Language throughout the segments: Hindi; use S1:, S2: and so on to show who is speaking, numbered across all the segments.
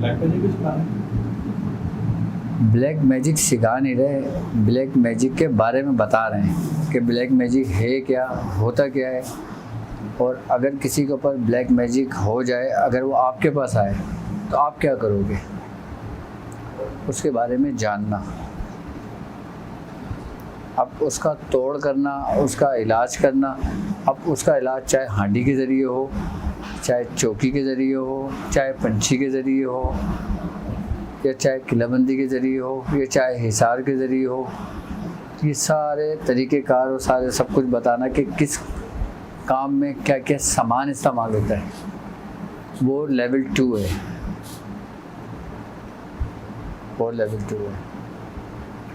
S1: ब्लैक मैजिक भी सिखा रहे हैं?
S2: ब्लैक मैजिक सिखा नहीं रहे, ब्लैक मैजिक के बारे में बता रहे हैं कि ब्लैक मैजिक है क्या, होता क्या है, और अगर किसी के ऊपर ब्लैक मैजिक हो जाए, अगर वो आपके पास आए तो आप क्या करोगे, उसके बारे में जानना। अब उसका तोड़ करना, उसका इलाज करना। अब उसका इलाज चाहे हांडी के ज़रिए हो, चाहे चौकी के ज़रिए हो, चाहे पंछी के ज़रिए हो, या चाहे किलाबंदी के ज़रिए हो, या चाहे हिसार के ज़रिए हो, ये सारे तरीक़ेकार और सारे सब कुछ बताना कि किस काम में क्या क्या सामान इस्तेमाल होता है, वो लेवल 2 है, वो लेवल 2 है।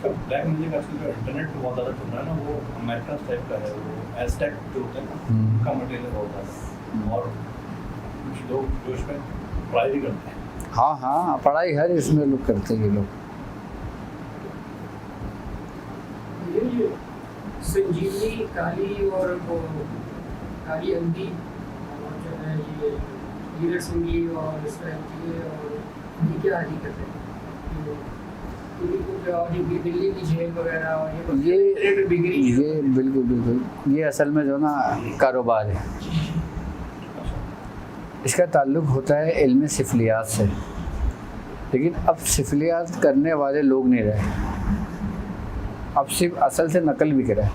S1: ब्लैक मैजिक आजकल का इंटरनेट पे बहुत ज़्यादा चल रहा है ना, वो अमेरिका टाइप का है, वो एज़टेक जो होता है ना, उनका मटेरियल बहुत ज़्यादा है, और कुछ लोग जो इसमें ट्राई भी करते हैं।
S2: हाँ हाँ, पढ़ाई हर इसमें लोग करते हैं ये लोग।
S3: ये संजीवनी काली और वो काली अंधी और जो है ये हीरा सिंगी और इस तरह की, और ये क्या हकीकत है? दिल्ली की जेल वगैरह और ये
S2: बिल्कुल बिल्कुल, ये असल में जो ना कारोबार है, इसका ताल्लुक़ होता है इल्म सिफलियात से, लेकिन अब सिफलियात करने वाले लोग नहीं रहे, अब सिर्फ असल से नकल बिक रहा है,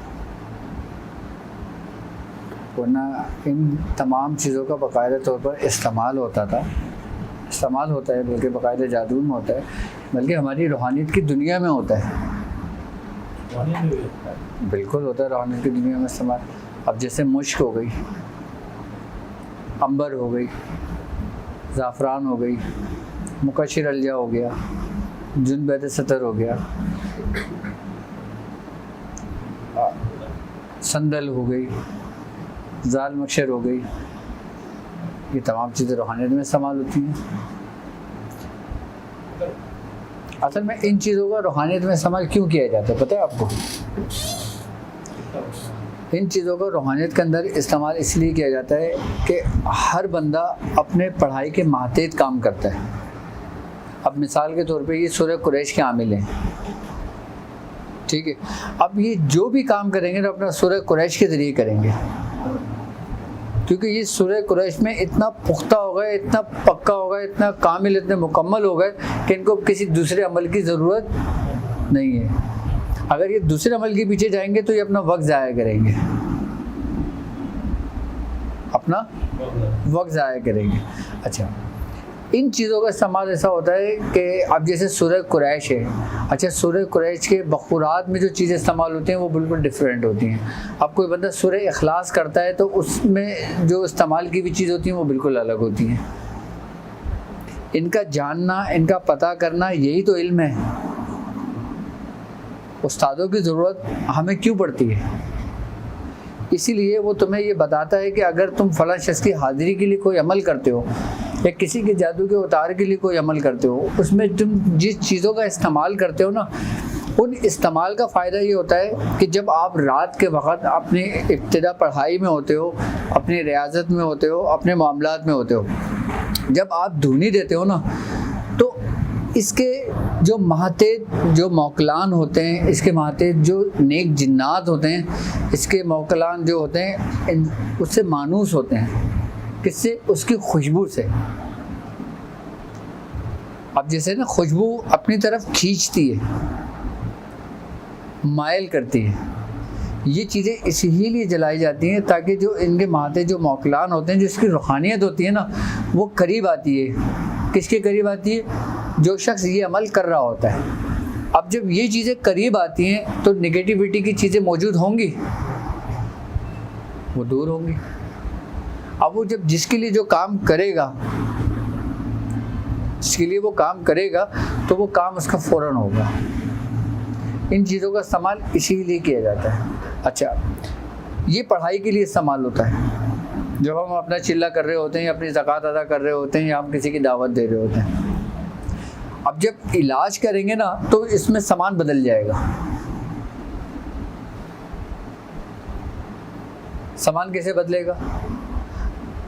S2: वरना इन तमाम चीज़ों का बाकायदा तौर पर इस्तेमाल होता था, इस्तेमाल होता है, बल्कि बाकायदा जादू में होता है, बल्कि हमारी रूहानियत की दुनिया में होता है। बिल्कुल होता है रूहानियत की दुनिया में इस्तेमाल। अब जैसे मुश्क हो गई, अंबर हो गई, ज़ाफ़रान हो गई, मुकशिर अलजा हो गया, जुनबैद सतर हो गया, संदल हो गई, जाल मक्शर हो गई, ये तमाम चीज़ें रूहानियत में इस्तेमाल होती हैं। असल में इन चीज़ों का रूहानियत में इस्तेमाल क्यों किया जाता है पता है आपको? इन चीज़ों का रूहानियत के अंदर इस्तेमाल इसलिए किया जाता है कि हर बंदा अपने पढ़ाई के मातेहत काम करता है। अब मिसाल के तौर पे ये सूरह कुरैश के आमिल हैं, ठीक है। अब ये जो भी काम करेंगे ना अपना सूरह कुरैश के ज़रिए करेंगे, क्योंकि ये सूरह कुरैश में इतना पुख्ता हो गए, इतना पक्का हो गए, इतना कामिल, इतने मुकम्मल हो गए कि इनको किसी दूसरे अमल की ज़रूरत नहीं है। अगर ये दूसरे अमल के पीछे जाएंगे तो ये अपना वक्त ज़ाया करेंगे, अपना वक्त ज़ाया करेंगे। अच्छा, इन चीज़ों का इस्तेमाल ऐसा होता है कि अब जैसे सूरह कुरैश है, अच्छा सूरह कुरैश के बखुरात में जो चीज़ें इस्तेमाल होती हैं वो बिल्कुल डिफरेंट होती हैं। अब कोई बंदा सूरह इखलास करता है तो उसमें जो इस्तेमाल की भी चीज़ होती हैं वो बिल्कुल अलग होती हैं। इनका जानना, इनका पता करना, यही तो इल्म है। उस्तादों की ज़रूरत हमें क्यों पड़ती है? इसीलिए वो तुम्हें ये बताता है कि अगर तुम फ़लाँ शख्स की हाज़िरी के लिए कोई अमल करते हो या किसी के जादू के उतार के लिए कोई अमल करते हो, उसमें तुम जिस चीज़ों का इस्तेमाल करते हो ना, उन इस्तेमाल का फ़ायदा ये होता है कि जब आप रात के वक़्त अपनी इब्तिदा पढ़ाई में होते हो, अपनी रियाज़त में होते हो, अपने मामलात में होते हो, जब आप धुनी देते हो ना, तो इसके जो महतेज जो मौकलान होते हैं, इसके महतेज जो नेक जिन्नात होते हैं, इसके मौकलान जो होते हैं उससे मानूस होते हैं। किससे? उसकी खुशबू से। अब जैसे ना खुशबू अपनी तरफ खींचती है, मायल करती है, ये चीज़ें इसीलिए जलाई जाती हैं ताकि जो इनके महते जो मौकलान होते हैं, जो इसकी रूहानियत होती है ना, वो करीब आती है। किसके करीब आती है? जो शख्स ये अमल कर रहा होता है। अब जब ये चीज़ें करीब आती हैं तो नेगेटिविटी की चीज़ें मौजूद होंगी, वो दूर होंगी। अब वो जब जिसके लिए जो काम करेगा, जिसके लिए वो काम करेगा, तो वो काम उसका फ़ौरन होगा। इन चीज़ों का इस्तेमाल इसीलिए किया जाता है। अच्छा, ये पढ़ाई के लिए इस्तेमाल होता है। जब हम अपना चिल्ला कर रहे होते हैं या अपनी ज़कात अदा कर रहे होते हैं या हम किसी की दावत दे रहे होते हैं। अब जब इलाज करेंगे ना तो इसमें सामान बदल जाएगा। सामान कैसे बदलेगा?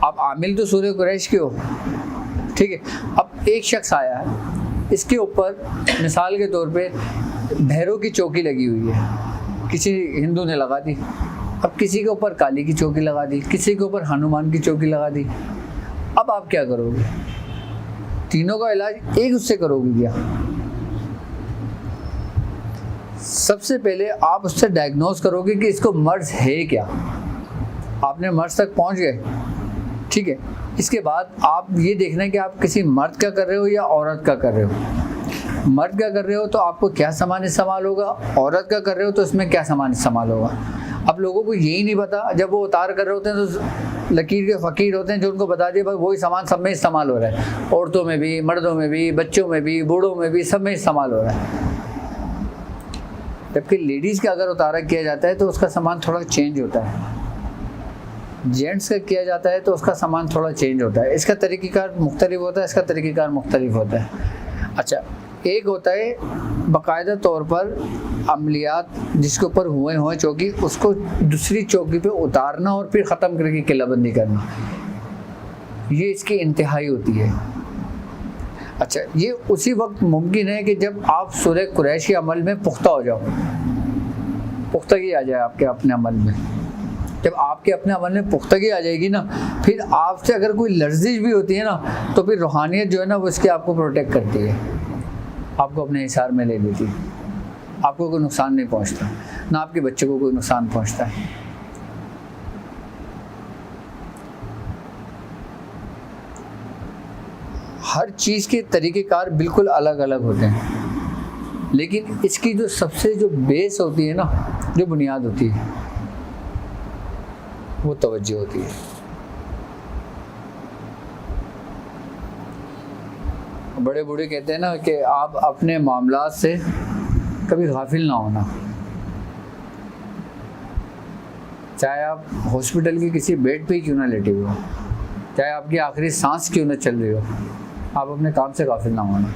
S2: आप आमिल तो सूरह कुरैश के हो, ठीक है। अब एक शख्स आया है, इसके ऊपर मिसाल के तौर पे भैरव की चौकी लगी हुई है, किसी हिंदू ने लगा दी। अब किसी के ऊपर काली की चौकी लगा दी, किसी के ऊपर हनुमान की चौकी लगा दी। अब आप क्या करोगे? तीनों का इलाज एक उससे करोगे क्या? सबसे पहले आप उससे डायग्नोज करोगे कि इसको मर्ज है क्या। आपने मर्ज तक पहुंच गए, ठीक है। इसके बाद आप ये देखना है कि आप किसी मर्द का कर रहे हो या औरत का कर रहे हो। मर्द का कर रहे हो तो आपको क्या सामान इस्तेमाल होगा, औरत का कर रहे हो तो उसमें क्या सामान इस्तेमाल होगा। अब लोगों को यही नहीं पता, जब वो उतार कर रहे होते हैं तो लकीर के फ़कीर होते हैं जो उनको बता दिए भाई वही सामान सब में इस्तेमाल हो रहा है, औरतों में भी, मर्दों में भी, बच्चों में भी, बूढ़ों में भी, सब में इस्तेमाल हो रहा है। जबकि लेडीज़ का अगर उतारा किया जाता है तो उसका सामान थोड़ा चेंज होता है, जेंट्स का किया जाता है तो उसका सामान थोड़ा चेंज होता है। इसका तरीक़ेकार मुख्तलिफ होता है, इसका तरीक़ेकार मुख्तलिफ होता है। अच्छा, एक होता है बाकायदा तौर पर अमलियात जिसके ऊपर हुए चौकी, उसको दूसरी चौकी पे उतारना और फिर ख़त्म करके किलाबंदी करना, ये इसकी इंतहाई होती है। अच्छा, ये उसी वक्त मुमकिन है कि जब आप सूरह कुरैश के अमल में पुख्ता हो जाओ, पुख्तगी आ जाए आपके अपने अमल में। जब आपके अपने अमल में पुख्तगी आ जाएगी ना, फिर आपसे अगर कोई लर्जिश भी होती है ना, तो फिर रूहानियत जो है ना वो इसके आपको प्रोटेक्ट करती है, आपको अपने हिसार में ले लेती है। आपको कोई नुकसान नहीं पहुंचता, ना आपके बच्चे को कोई नुकसान पहुंचता है। हर चीज़ के तरीक़ेकार बिल्कुल अलग अलग होते हैं, लेकिन इसकी जो सबसे जो बेस होती है ना, जो बुनियाद होती है, वो तवज्जो होती है। बड़े बूढ़े कहते हैं ना कि आप अपने मामलात से कभी गाफिल ना होना, चाहे आप हॉस्पिटल के किसी बेड पे क्यों ना लेटे हुए हो, चाहे आपकी आखिरी सांस क्यों ना चल रही हो, आप अपने काम से गाफिल ना होना।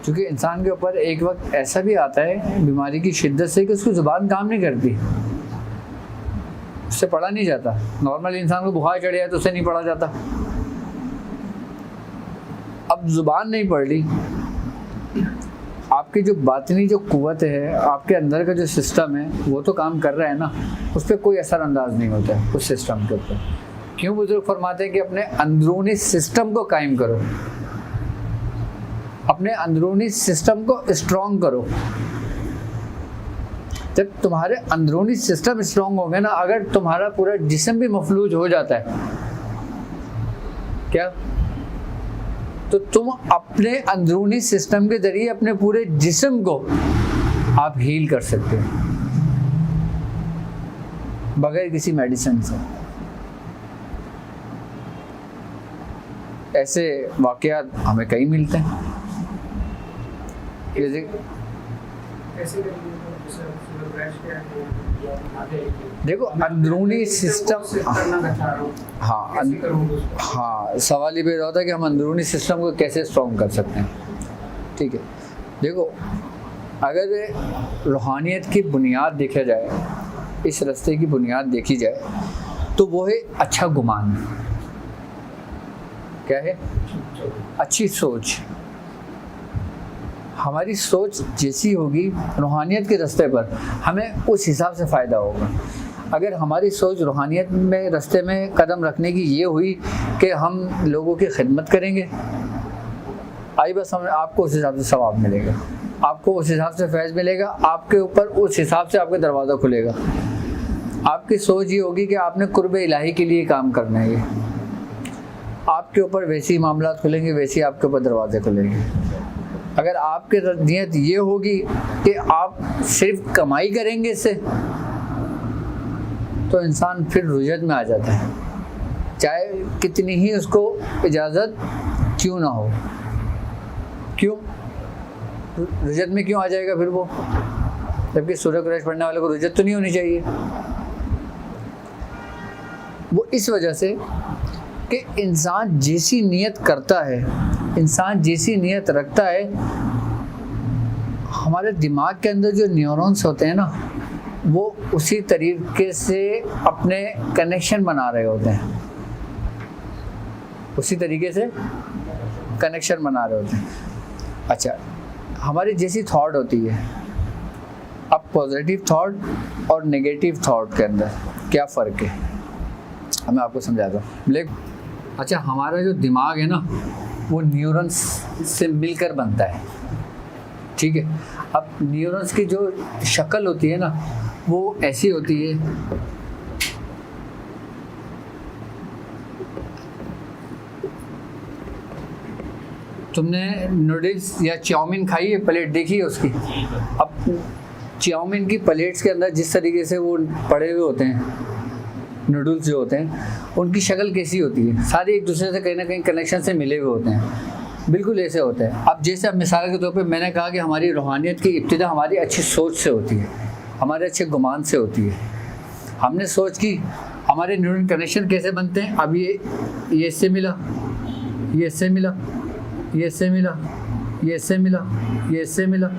S2: क्योंकि इंसान के ऊपर एक वक्त ऐसा भी आता है बीमारी की शिद्दत से कि उसकी ज़ुबान काम नहीं करती, उससे पढ़ा नहीं जाता। नॉर्मल इंसान को बुखार चढ़ जाए तो उससे नहीं पढ़ा जाता। अब ज़ुबान नहीं पढ़ ली, आपकी जो बातनी जो कुव्वत है, आपके अंदर का जो सिस्टम है वो तो काम कर रहा है ना, उस पर कोई असर अंदाज नहीं होता है उस सिस्टम के ऊपर। क्यों बुजुर्ग फरमाते हैं कि अपने अंदरूनी सिस्टम को कायम करो, अपने अंदरूनी सिस्टम को स्ट्रॉन्ग करो। जब तुम्हारे अंदरूनी सिस्टम स्ट्रॉन्ग होंगे ना, अगर तुम्हारा पूरा जिस्म भी मफलूज हो जाता है क्या, तो तुम अपने अंदरूनी सिस्टम के जरिए अपने पूरे जिस्म को आप हील कर सकते हो बगैर किसी मेडिसिन से। ऐसे वाक़यात हमें कई मिलते हैं। देखो अंदरूनी सिस्टम, हाँ सवाल ये पैदा होता है कि हम अंदरूनी सिस्टम को कैसे स्ट्रॉन्ग कर सकते हैं। ठीक है, देखो अगर रूहानियत की बुनियाद देखा जाए, इस रास्ते की बुनियाद देखी जाए, तो वो है अच्छा गुमान। क्या है? अच्छी सोच। हमारी सोच जैसी होगी रूहानियत के रास्ते पर, हमें उस हिसाब से फ़ायदा होगा। अगर हमारी सोच रूहानियत में रास्ते में कदम रखने की ये हुई कि हम लोगों की खिदमत करेंगे, आई बस हमें आपको उस हिसाब से सवाब मिलेगा, आपको उस हिसाब से फैज़ मिलेगा, आपके ऊपर उस हिसाब से आपका दरवाज़ा खुलेगा। आपकी सोच ये होगी कि आपने कुर्ब इलाही के लिए काम करना है, आपके ऊपर वैसी मामलात खुलेंगे, वैसे आपके ऊपर दरवाजे खुलेंगे। अगर आपकी नीयत ये होगी कि आप सिर्फ कमाई करेंगे इससे, तो इंसान फिर रुजत में आ जाता है, चाहे कितनी ही उसको इजाज़त क्यों ना हो। क्यों रुजत में क्यों आ जाएगा फिर वो, जबकि सूरह कुरैश पढ़ने वाले को रुजत तो नहीं होनी चाहिए। वो इस वजह से कि इंसान जैसी नीयत करता है, इंसान जैसी नीयत रखता है, हमारे दिमाग के अंदर जो न्यूरॉन्स होते हैं ना, वो उसी तरीके से अपने कनेक्शन बना रहे होते हैं। उसी तरीके से कनेक्शन बना रहे होते हैं। अच्छा, हमारी जैसी थॉट होती है, अब पॉजिटिव थॉट और नेगेटिव थॉट के अंदर क्या फ़र्क है, मैं आपको समझाता हूँ। अच्छा, हमारा जो दिमाग है ना वो न्यूरॉन्स से मिलकर बनता है, ठीक है। अब न्यूरॉन्स की जो शक्ल होती है ना वो ऐसी होती है, तुमने नूडल्स या चाउमीन खाई है, प्लेट देखी है उसकी। अब चाउमीन की प्लेट्स के अंदर जिस तरीके से वो पड़े हुए होते हैं नूडल्स जो होते हैं, उनकी शक्ल कैसी होती है, सारे एक दूसरे से कहीं ना कहीं कनेक्शन से मिले हुए होते हैं, बिल्कुल ऐसे होता है। अब जैसे अब मिसाल के तौर पे मैंने कहा कि हमारी रूहानियत की इब्तिदा हमारी अच्छी सोच से होती है, हमारे अच्छे गुमान से होती है। हमने सोच की, हमारे न्यूरल कनेक्शन कैसे बनते हैं, अब ये इससे मिला, ये इससे मिला, ये इससे मिला, ये इससे मिला, ये इससे मिला,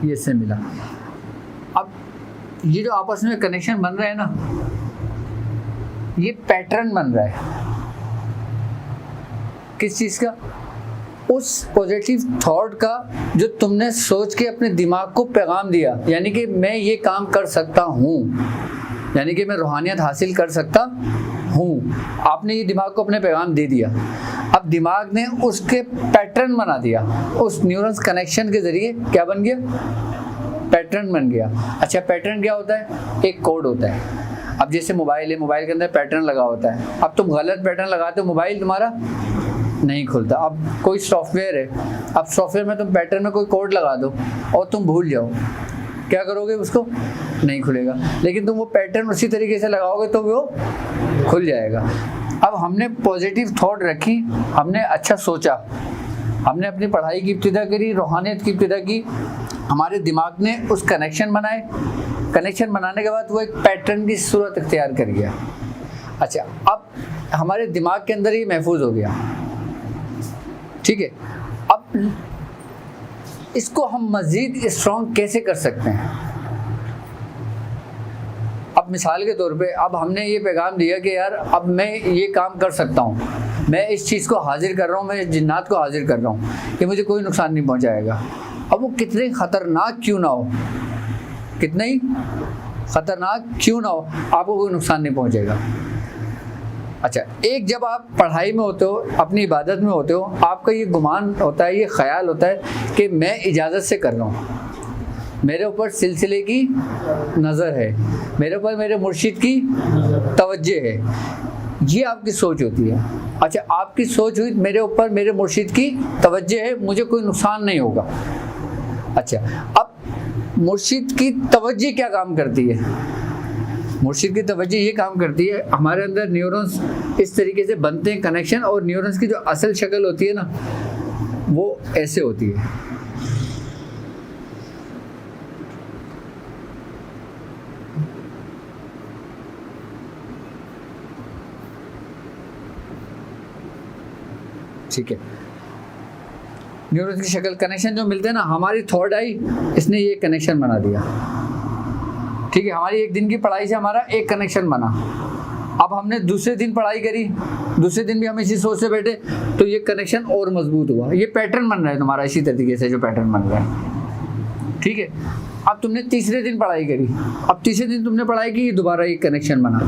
S2: ये इससे मिला। अब ये जो आपस में कनेक्शन बन रहा है ना, ये पैटर्न बन रहा है किस चीज़ का, उस पॉजिटिव थॉट का जो तुमने सोच के अपने दिमाग को पैगाम दिया, यानी कि मैं ये काम कर सकता हूँ, यानी कि मैं रूहानियत हासिल कर सकता हूँ। आपने ये दिमाग को अपने पैगाम दे दिया, अब दिमाग ने उसके पैटर्न बना दिया, उस न्यूरॉन्स कनेक्शन के जरिए क्या बन गया, पैटर्न बन गया। अच्छा, पैटर्न क्या होता है, एक कोड होता है। अब जैसे मोबाइल है, मोबाइल के अंदर पैटर्न लगा होता है, अब तुम गलत पैटर्न लगाते हो, मोबाइल तुम्हारा नहीं खुलता। अब कोई सॉफ्टवेयर है, अब सॉफ्टवेयर में तुम पैटर्न में कोई कोड लगा दो और तुम भूल जाओ, क्या करोगे, उसको नहीं खुलेगा। लेकिन तुम वो पैटर्न उसी तरीके से लगाओगे तो वो खुल जाएगा। अब हमने पॉजिटिव थॉट रखी, हमने अच्छा सोचा, हमने अपनी पढ़ाई की इब्तिदा करी, रूहानियत की इब्तिदा की, हमारे दिमाग ने उस कनेक्शन बनाए, कनेक्शन बनाने के बाद वो एक पैटर्न की सूरत इख्तियार कर गया। अच्छा, अब हमारे दिमाग के अंदर ये महफूज हो गया, ठीक है। अब इसको हम मज़ीद स्ट्रॉन्ग कैसे कर सकते हैं। अब मिसाल के तौर पे अब हमने ये पैगाम दिया कि यार अब मैं ये काम कर सकता हूँ, मैं इस चीज़ को हाजिर कर रहा हूँ, मैं जिन्नात को हाजिर कर रहा हूँ कि मुझे कोई नुकसान नहीं पहुँचाएगा। अब वो कितने ख़तरनाक क्यों ना हो, कितना ही ख़तरनाक क्यों ना हो, आपको कोई नुकसान नहीं पहुँचेगा। अच्छा, एक जब आप पढ़ाई में होते हो, अपनी इबादत में होते हो, आपका ये गुमान होता है, ये ख्याल होता है कि मैं इजाज़त से कर रहा हूँ, मेरे ऊपर सिलसिले की नज़र है, मेरे ऊपर मेरे मुर्शिद की तवज्जो है, ये आपकी सोच होती है। अच्छा, आपकी सोच हुई मेरे ऊपर मेरे मुर्शिद की तवज्जो है, मुझे कोई नुकसान नहीं होगा। अच्छा, अब मुर्शिद की तवज्जो क्या काम करती है, मुर्शिद की तवज्जो ये काम करती है, हमारे अंदर न्यूरॉन्स इस तरीके से बनते हैं कनेक्शन, और न्यूरॉन्स की जो असल शक्ल होती है ना वो ऐसे होती है। ठीक है, न्यूरॉन्स की शक्ल, कनेक्शन जो मिलते हैं ना, हमारी थॉट आई, इसने ये कनेक्शन बना दिया, ठीक है। हमारी एक दिन की पढ़ाई से हमारा एक कनेक्शन बना। अब हमने दूसरे दिन पढ़ाई करी, दूसरे दिन भी हम इसी सोच से बैठे, तो ये कनेक्शन और मजबूत हुआ, ये पैटर्न बन रहा है तुम्हारा, इसी तरीके से जो पैटर्न बन रहा है, ठीक है। अब तुमने तीसरे दिन पढ़ाई करी, अब तीसरे दिन तुमने पढ़ाई की, दोबारा ये कनेक्शन बना,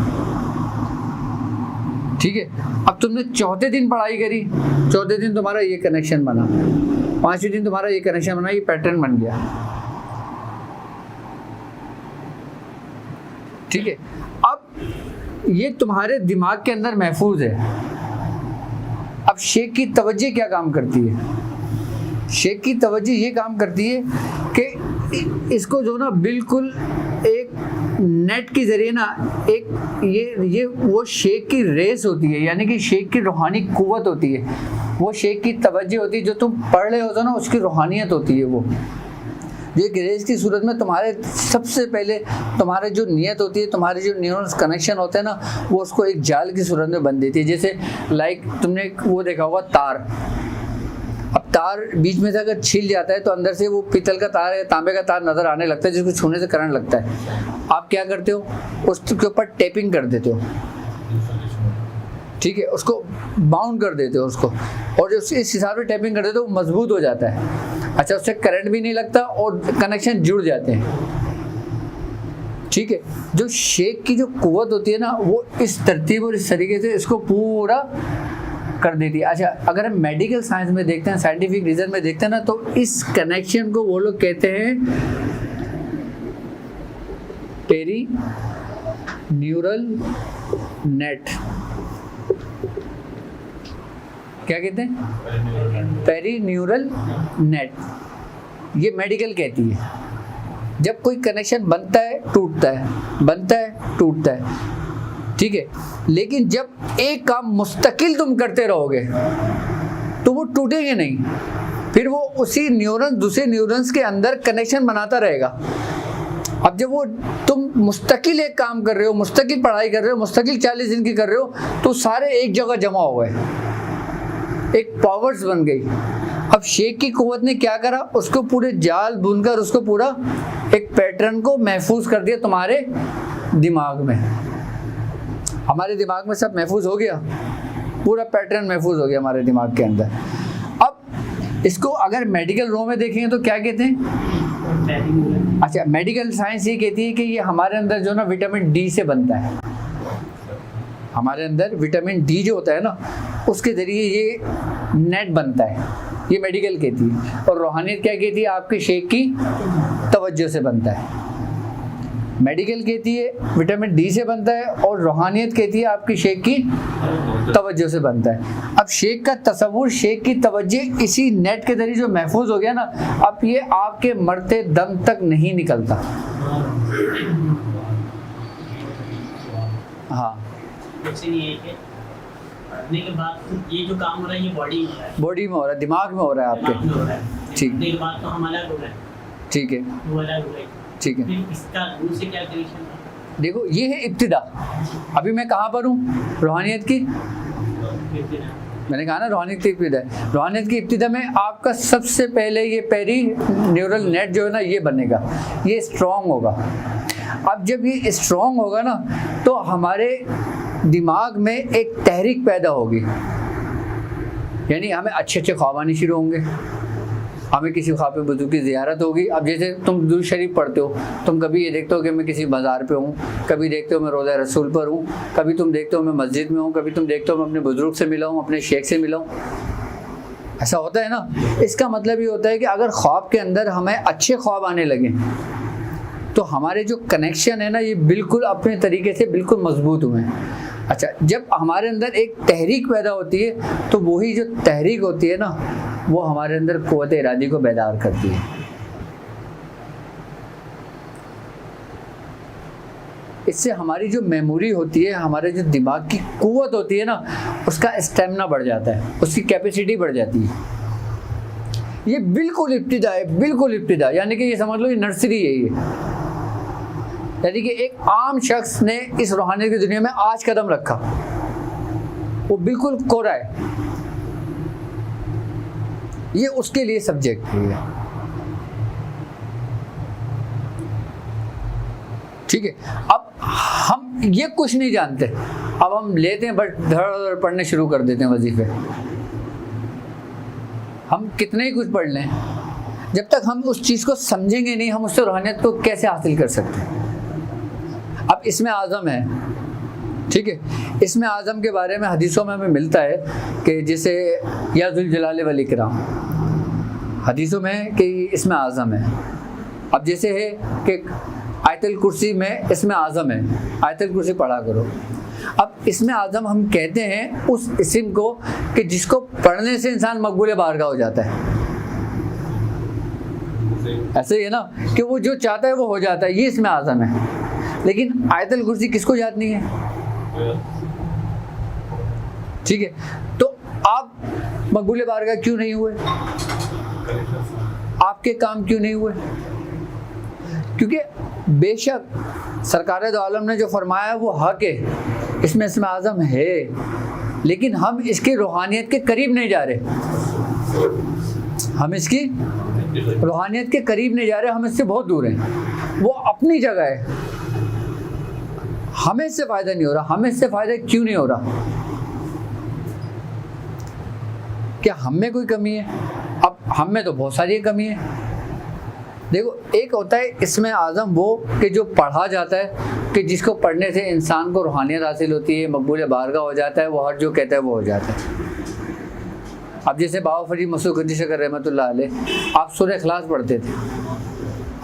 S2: ठीक है। अब तुमने चौथे दिन पढ़ाई करी, चौथे दिन तुम्हारा ये कनेक्शन बना, पांचवें दिन तुम्हारा ये कनेक्शन बना, ये पैटर्न बन गया, ठीक है। अब ये तुम्हारे दिमाग के अंदर महफूज है। अब शेख की तवज्जो क्या काम करती है, शेख की तवज्जो ये काम करती है कि इसको जो ना बिल्कुल एक नेट के जरिए ना, एक ये वो शेख की रेस होती है, यानी कि शेख की रूहानी कुव्वत होती है, वो शेख की तवज्जो होती है, जो तुम पढ़ रहे होते हो ना, उसकी रूहानियत होती है। वो ये रेस की सूरत में तुम्हारे सबसे पहले तुम्हारे जो नियत होती है, तुम्हारे जो न्यूरॉन्स कनेक्शन होते हैं ना, वो उसको एक जाल की सूरत में बन देती है। जैसे लाइक तुमने वो देखा होगा तार, अब तार बीच में से अगर छिल जाता है तो अंदर से वो पीतल का तार है, तांबे का तार नज़र आने लगता है, जिसको छूने से करंट लगता है। आप क्या करते हो, उसके ऊपर टेपिंग कर देते हो, ठीक है, उसको बाउंड कर देते हो उसको, और जो इस हिसाब से टैपिंग कर देते हो वो मजबूत हो जाता है। अच्छा, उससे करंट भी नहीं लगता और कनेक्शन जुड़ जाते हैं। ठीक है, जो शेक की जो कुव्वत होती है ना, वो इस तरतीब और इस तरीके से इसको पूरा कर देती है। अच्छा, अगर हम मेडिकल साइंस में देखते हैं, साइंटिफिक रीजन में देखते हैं ना, तो इस कनेक्शन को वो लोग कहते हैं पेरी न्यूरल नेट। क्या कहते हैं? Perineural net. ये मेडिकल कहती है। जब कोई कनेक्शन बनता है टूटता है, बनता है टूटता है, ठीक है, लेकिन जब एक काम मुस्तकिल तुम करते रहोगे तो वो टूटेंगे नहीं, फिर वो उसी न्यूरॉन दूसरे न्यूरॉन्स के अंदर कनेक्शन बनाता रहेगा। अब जब वो तुम मुस्तकिल एक काम कर रहे हो, मुस्तकिल पढ़ाई कर रहे हो, मुस्तकिल 40 दिन की कर रहे हो, तो सारे एक जगह जमा हो गए, एक पावर्स बन गई। अब शेख की कुव्वत ने क्या करा, उसको पूरे जाल बुनकर उसको पूरा एक पैटर्न को महफूज कर दिया तुम्हारे दिमाग में। हमारे दिमाग में सब महफूज हो गया, पूरा पैटर्न महफूज हो गया हमारे दिमाग के अंदर। अब इसको अगर मेडिकल रो में देखेंगे तो क्या कहते हैं? अच्छा, मेडिकल साइंस ये कहती है कि ये हमारे अंदर जो ना विटामिन डी से बनता है। हमारे अंदर विटामिन डी जो होता है ना, उसके जरिए ये नेट बनता है, ये मेडिकल कहती है। और रूहानियत क्या कहती है? आपके शेख की तवज्जो से बनता है। मेडिकल कहती है विटामिन डी से बनता है, और रूहानियत कहती है आपकी शेख की तवज्जो से बनता है। अब शेख का तसव्वुर, शेख की तवज्जो इसी नेट के जरिए जो महफूज हो गया ना, अब ये आपके मरते दम तक नहीं निकलता। हाँ,
S4: पढ़ने के बाद ये जो काम हो रहा है ये बॉडी में हो रहा है,
S2: बॉडी में हो रहा है, दिमाग में हो रहा है आपके। ठीक,
S4: पढ़ने के बाद तो हम अलग हो रहे हैं,
S2: ठीक है,
S4: वो अलग हो गए,
S2: ठीक है।
S4: फिर इसका रूह से क्या कनेक्शन है?
S2: देखो, ये है इब्तिदा। अभी मैं कहाँ पर हूँ? रूहानियत की, मैंने कहा ना रूहानियत की इब्तिदा है। रूहानियत की इब्तिदा में आपका सबसे पहले ये पेरी न्यूरल नेट जो है ना, ये बनेगा, ये स्ट्रॉन्ग होगा। अब जब ये स्ट्रॉन्ग होगा ना, तो हमारे दिमाग में एक तहरीक पैदा होगी, यानी हमें अच्छे अच्छे ख्वाब आने शुरू होंगे, हमें किसी ख्वाब बुजुर्ग की ज़ियारत होगी। अब जैसे तुम दुरूद शरीफ पढ़ते हो, तुम कभी ये देखते हो कि मैं किसी बाज़ार पे हूँ, कभी देखते हो मैं रोज़ा रसूल पर हूँ, कभी तुम देखते हो मैं मस्जिद में हूँ, कभी तुम देखते हो मैं अपने बुजुर्ग से मिला हूँ, अपने शेख से मिला हूँ। ऐसा होता है ना। इसका मतलब ये होता है कि अगर ख्वाब के अंदर हमें अच्छे ख्वाब आने लगे, तो हमारे जो कनेक्शन है ना, ये बिल्कुल अपने तरीके से बिल्कुल मजबूत हुए हैं। अच्छा, जब हमारे अंदर एक तहरीक पैदा होती है, तो वही जो तहरीक होती है ना, वो हमारे अंदर क़ुव्वत इरादी को बेदार करती है। इससे हमारी जो मेमोरी होती है, हमारे जो दिमाग की क़ुव्वत होती है ना, उसका स्टेमिना बढ़ जाता है, उसकी कैपेसिटी बढ़ जाती है। ये बिल्कुल इब्तिदा है, बिल्कुल इब्तिदा, यानी कि ये समझ लो ये नर्सरी है। ये यानी कि एक आम शख्स ने इस रूहानियत की दुनिया में आज कदम रखा, वो बिल्कुल कोरा है, ये उसके लिए सब्जेक्ट है। ठीक है, अब हम ये कुछ नहीं जानते, अब हम लेते हैं बट धड़ पढ़ने शुरू कर देते हैं वजीफे। हम कितने ही कुछ पढ़ लें, जब तक हम उस चीज़ को समझेंगे नहीं, हम उससे रूहानियत को कैसे हासिल कर सकते हैं। अब इसमें आज़म है, ठीक है, इसमें आज़म के बारे में हदीसों में हमें मिलता है कि जैसे या ज़ुल जलाल वल इकराम, हदीसों में कि इसमें आज़म है। अब जैसे है कि आयतुल कुर्सी में इसमें आज़म है, आयतुल कुर्सी पढ़ा करो। अब इसमें आज़म हम कहते हैं उस इस्म को कि जिसको पढ़ने से इंसान मकबूल बारगाह हो जाता है। ऐसे ही है ना कि वो जो चाहता है वो हो जाता है, ये इसमें आज़म है। लेकिन आयतुल कुर्सी किसको याद नहीं है? ठीक है, तो आप मकबूल बारगाह क्यों नहीं हुए? आपके काम क्यों नहीं हुए? क्योंकि बेशक सरकार दो आलम ने जो फरमाया वो हक है, इसमें आज़म है, लेकिन हम इसकी रूहानियत के करीब नहीं जा रहे। हम इसकी रूहानियत के करीब नहीं जा रहे, हम इससे बहुत दूर हैं। वो अपनी जगह है, हमें इससे फ़ायदा नहीं हो रहा। हमें इससे फ़ायदा क्यों नहीं हो रहा? क्या हम में कोई कमी है? अब हम में तो बहुत सारी कमी है। देखो, एक होता है इसमें आज़म वो कि जो पढ़ा जाता है कि जिसको पढ़ने से इंसान को रूहानियत हासिल होती है, मकबूल बारगाह हो जाता है, वो हर जो कहता है वो हो जाता है। अब जैसे बाबा फरीद मसूद गंजी शकर रहमतुल्लाह अलैह, आप सूरह इखलास पढ़ते थे,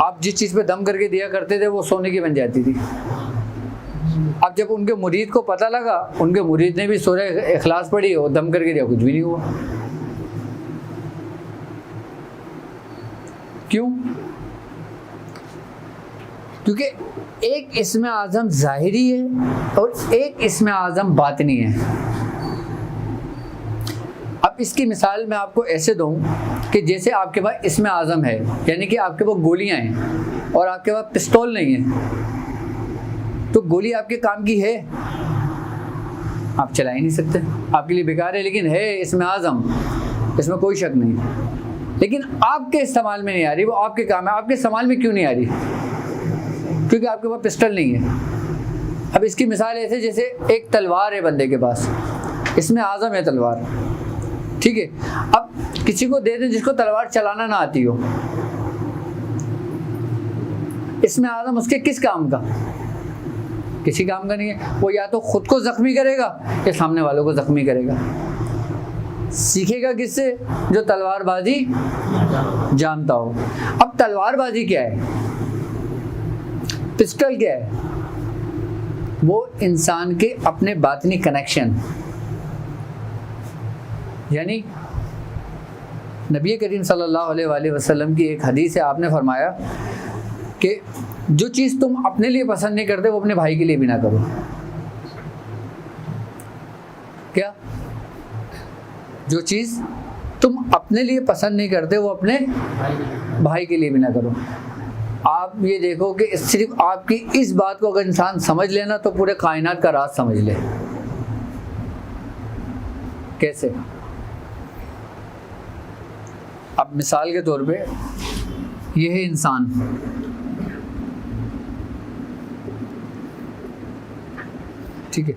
S2: आप जिस चीज़ पे दम करके दिया करते थे वो सोने की बन जाती थी। अब जब उनके मुरीद को पता लगा, उनके मुरीद ने भी सूरह इखलास पढ़ी और दम करके दिया, कुछ भी नहीं हुआ। क्यों? क्योंकि एक इसमें आज़म ज़ाहिरी है और एक इसमें आज़म बातिनी है। अब इसकी मिसाल मैं आपको ऐसे दूं कि जैसे आपके पास इसमें आज़म है, यानी कि आपके पास गोलियां हैं और आपके पास पिस्तौल नहीं है, तो गोली आपके काम की है, आप चला ही नहीं सकते, आपके लिए बेकार है। लेकिन है इसमें आज़म, इसमें कोई शक नहीं, लेकिन आपके इस्तेमाल में नहीं आ रही, वो आपके काम है। आपके इस्तेमाल में क्यों नहीं आ रही? क्योंकि आपके पास पिस्टल नहीं है। अब इसकी मिसाल ऐसे जैसे एक तलवार है बंदे के पास, इसमें आज़म है तलवार, ठीक है। अब किसी को दे दें जिसको तलवार चलाना ना आती हो, इसमें आज़म उसके किस काम का? किसी काम का नहीं है। वो या तो खुद को जख्मी करेगा या सामने वालों को जख्मी करेगा। सीखेगा किससे? जो तलवारबाजी जानता हो। अब तलवारबाजी क्या है, पिस्टल क्या है? वो इंसान के अपने बातिनी कनेक्शन, यानी नबी करीम सल्लल्लाहु अलैहि वसल्लम की एक हदीस है, आपने फरमाया कि जो चीज़ तुम अपने लिए पसंद नहीं करते वो अपने भाई के लिए भी ना करो। क्या? जो चीज़ तुम अपने लिए पसंद नहीं करते वो अपने भाई के लिए भी ना करो। आप ये देखो कि सिर्फ आपकी इस बात को अगर इंसान समझ लेना तो पूरे कायनात का राज समझ ले। कैसे? अब मिसाल के तौर पे ये है इंसान, ठीक है,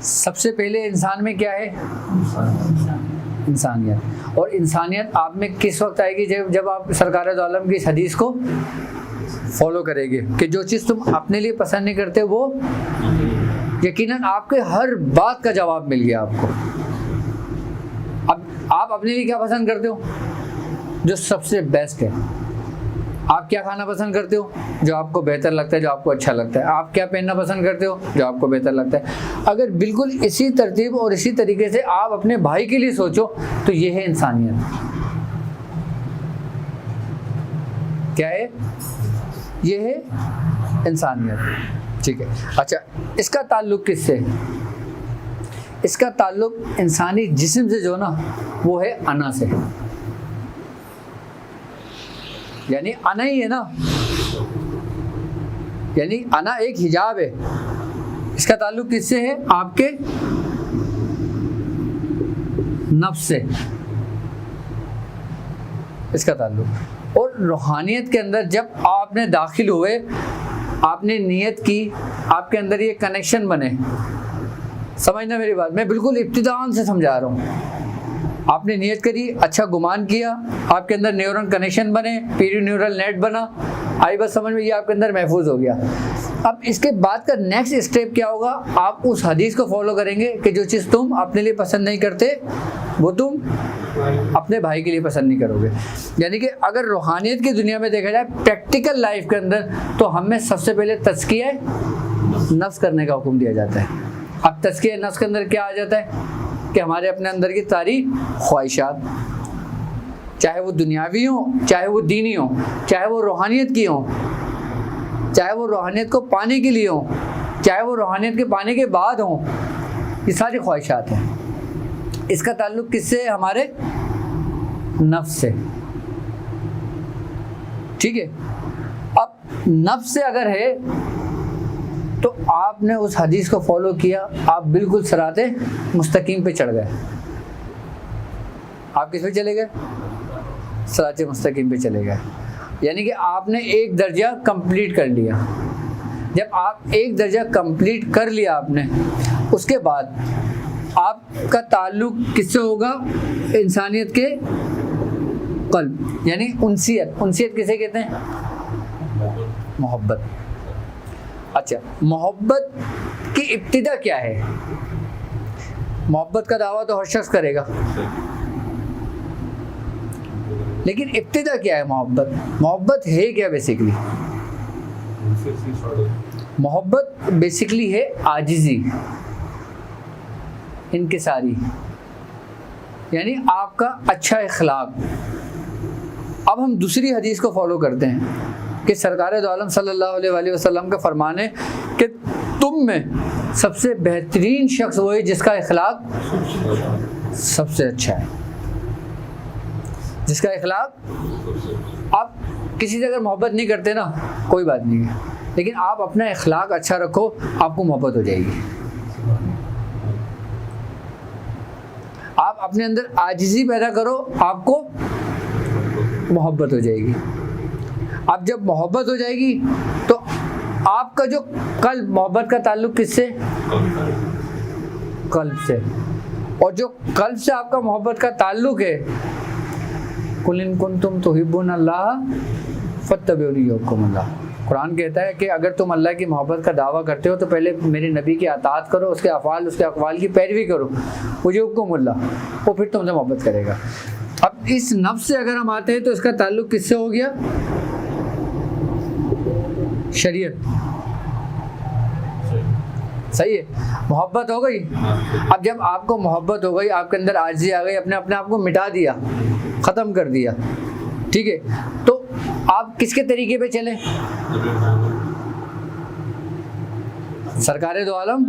S2: सबसे पहले इंसान में क्या है? इंसानियत। और इंसानियत आप में किस वक्त आएगी? जब आप सरकार दो आलम की इस हदीस को फॉलो करेंगे कि जो चीज़ तुम अपने लिए पसंद नहीं करते वो यकीनन आपके हर बात का जवाब मिल गया आपको। अब आप अपने लिए क्या पसंद करते हो? जो सबसे बेस्ट है। आप क्या खाना पसंद करते हो? जो आपको बेहतर लगता है, जो आपको अच्छा लगता है। आप क्या पहनना पसंद करते हो? जो आपको बेहतर लगता है। अगर बिल्कुल इसी तरतीब और इसी तरीके से आप अपने भाई के लिए सोचो तो ये है इंसानियत। क्या है? ये है इंसानियत, ठीक है। अच्छा, इसका ताल्लुक किससे? इसका ताल्लुक इंसानी जिस्म से जो ना वो है अना से, यानी अना ही है ना, यानी अना एक हिजाब है। इसका ताल्लुक किससे है? आपके नफ्स से इसका ताल्लुक। और रूहानियत के अंदर जब आपने दाखिल हुए, आपने नियत की, आपके अंदर ये कनेक्शन बने। समझना मेरी बात, मैं बिल्कुल इब्तिदान से समझा रहा हूँ। आपने नियत करी, अच्छा गुमान किया, आपके अंदर न्यूरल कनेक्शन बने, पीरी न्यूरल नेट बना, आई बस समझ में, ये आपके अंदर महफूज हो गया। अब इसके बाद का नेक्स्ट स्टेप क्या होगा? आप उस हदीस को फॉलो करेंगे कि जो चीज़ तुम अपने लिए पसंद नहीं करते वो तुम अपने भाई के लिए पसंद नहीं करोगे। यानी कि अगर रूहानियत की दुनिया में देखा जाए, प्रैक्टिकल लाइफ के अंदर, तो हमें सबसे पहले तज़किया नफ्स करने का हुक्म दिया जाता है। अब तज़किया नफ्स के अंदर क्या आ जाता है कि हमारे अपने अंदर की सारी ख्वाहिशात, चाहे वो दुनियावी हो, चाहे वो दीनी हो, चाहे वो रूहानियत की हो, चाहे वो रूहानियत को पाने के लिए हो, चाहे वो रूहानियत के पाने के बाद हो, ये सारी ख्वाहिशात हैं। इसका ताल्लुक किससे है? हमारे नफ्स से, ठीक है। अब नफ्स से अगर है तो आपने उस हदीस को फॉलो किया, आप बिल्कुल सिराते मुस्तकीम पे चढ़ गए। आप किस पे चले गए? सिराते मुस्तकीम पे चले गए। यानी कि आपने एक दर्जा कंप्लीट कर लिया। जब आप एक दर्जा कंप्लीट कर लिया आपने, उसके बाद आपका ताल्लुक किससे होगा? इंसानियत के कल्ब, यानी उनसियत। उनसियत किसे कहते हैं? मोहब्बत। अच्छा, मोहब्बत की इब्तिदा क्या है? मोहब्बत का दावा तो हर शख्स करेगा, लेकिन इब्तिदा क्या है मोहब्बत? मोहब्बत है क्या बेसिकली? मोहब्बत बेसिकली है आजिज़ी, इनकिसारी, यानी आपका अच्छा इखलाक। अब हम दूसरी हदीस को फॉलो करते हैं कि सरकार दो आलम सल्लल्लाहु अलैहि वसल्लम का फरमान है कि तुम में सबसे बेहतरीन शख्स वो है जिसका इखलाक सबसे अच्छा है। जिसका इखलाक, आप किसी से अगर मोहब्बत नहीं करते ना, कोई बात नहीं है, लेकिन आप अपना इखलाक अच्छा रखो, आपको मोहब्बत हो जाएगी। आप अपने अंदर आजिज़ी पैदा करो, आपको मोहब्बत हो जाएगी। अब जब मोहब्बत हो जाएगी तो आपका जो कल्ब, मोहब्बत का ताल्लुक किससे? कल्ब से। और जो कल्ब से आपका मोहब्बत का ताल्लुक है, कुल इन कुंतुम तुहिब्बुनल्लाह फत्तबिऊनी युहिब्बुकुमुल्लाह। कुरान कहता है कि अगर तुम अल्लाह की मोहब्बत का दावा करते हो तो पहले मेरे नबी की अताअत करो, उसके अफ़ाल, उसके अक़वाल की पैरवी करो, युहिब्बुकुमुल्लाह, वो फिर तुमसे मोहब्बत करेगा। अब इस नफ्स से अगर हम आते हैं तो इसका ताल्लुक किससे हो गया? शरीयत। सही है, मोहब्बत हो गई। अब जब आपको मोहब्बत हो गई, आपके अंदर आजिज़ी आ गई, अपने आप को मिटा दिया, ख़त्म कर दिया, ठीक है, तो आप किसके तरीके पे चलें? सरकार दो आलम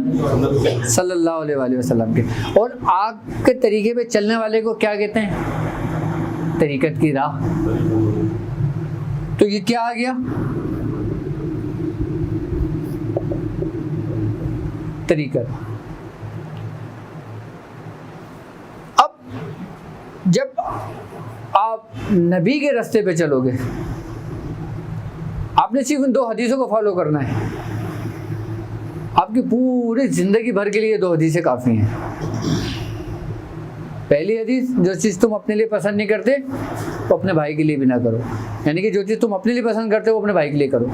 S2: सल्लल्लाहु अलैहि वसल्लम के। और आपके तरीके पे चलने वाले को क्या कहते हैं? तरीक़त की राह। तो ये क्या आ गया? तरीक़त। अब जब आप नबी के रास्ते पे चलोगे, आपने सिर्फ इन दो हदीसों को फॉलो करना है। आपकी पूरी ज़िंदगी भर के लिए दो हदीसें काफ़ी हैं। पहली हदीस, जो चीज़ तुम अपने लिए पसंद नहीं करते तो अपने भाई के लिए भी ना करो, यानी कि जो चीज़ तुम अपने लिए पसंद करते हो वो अपने भाई के लिए करो,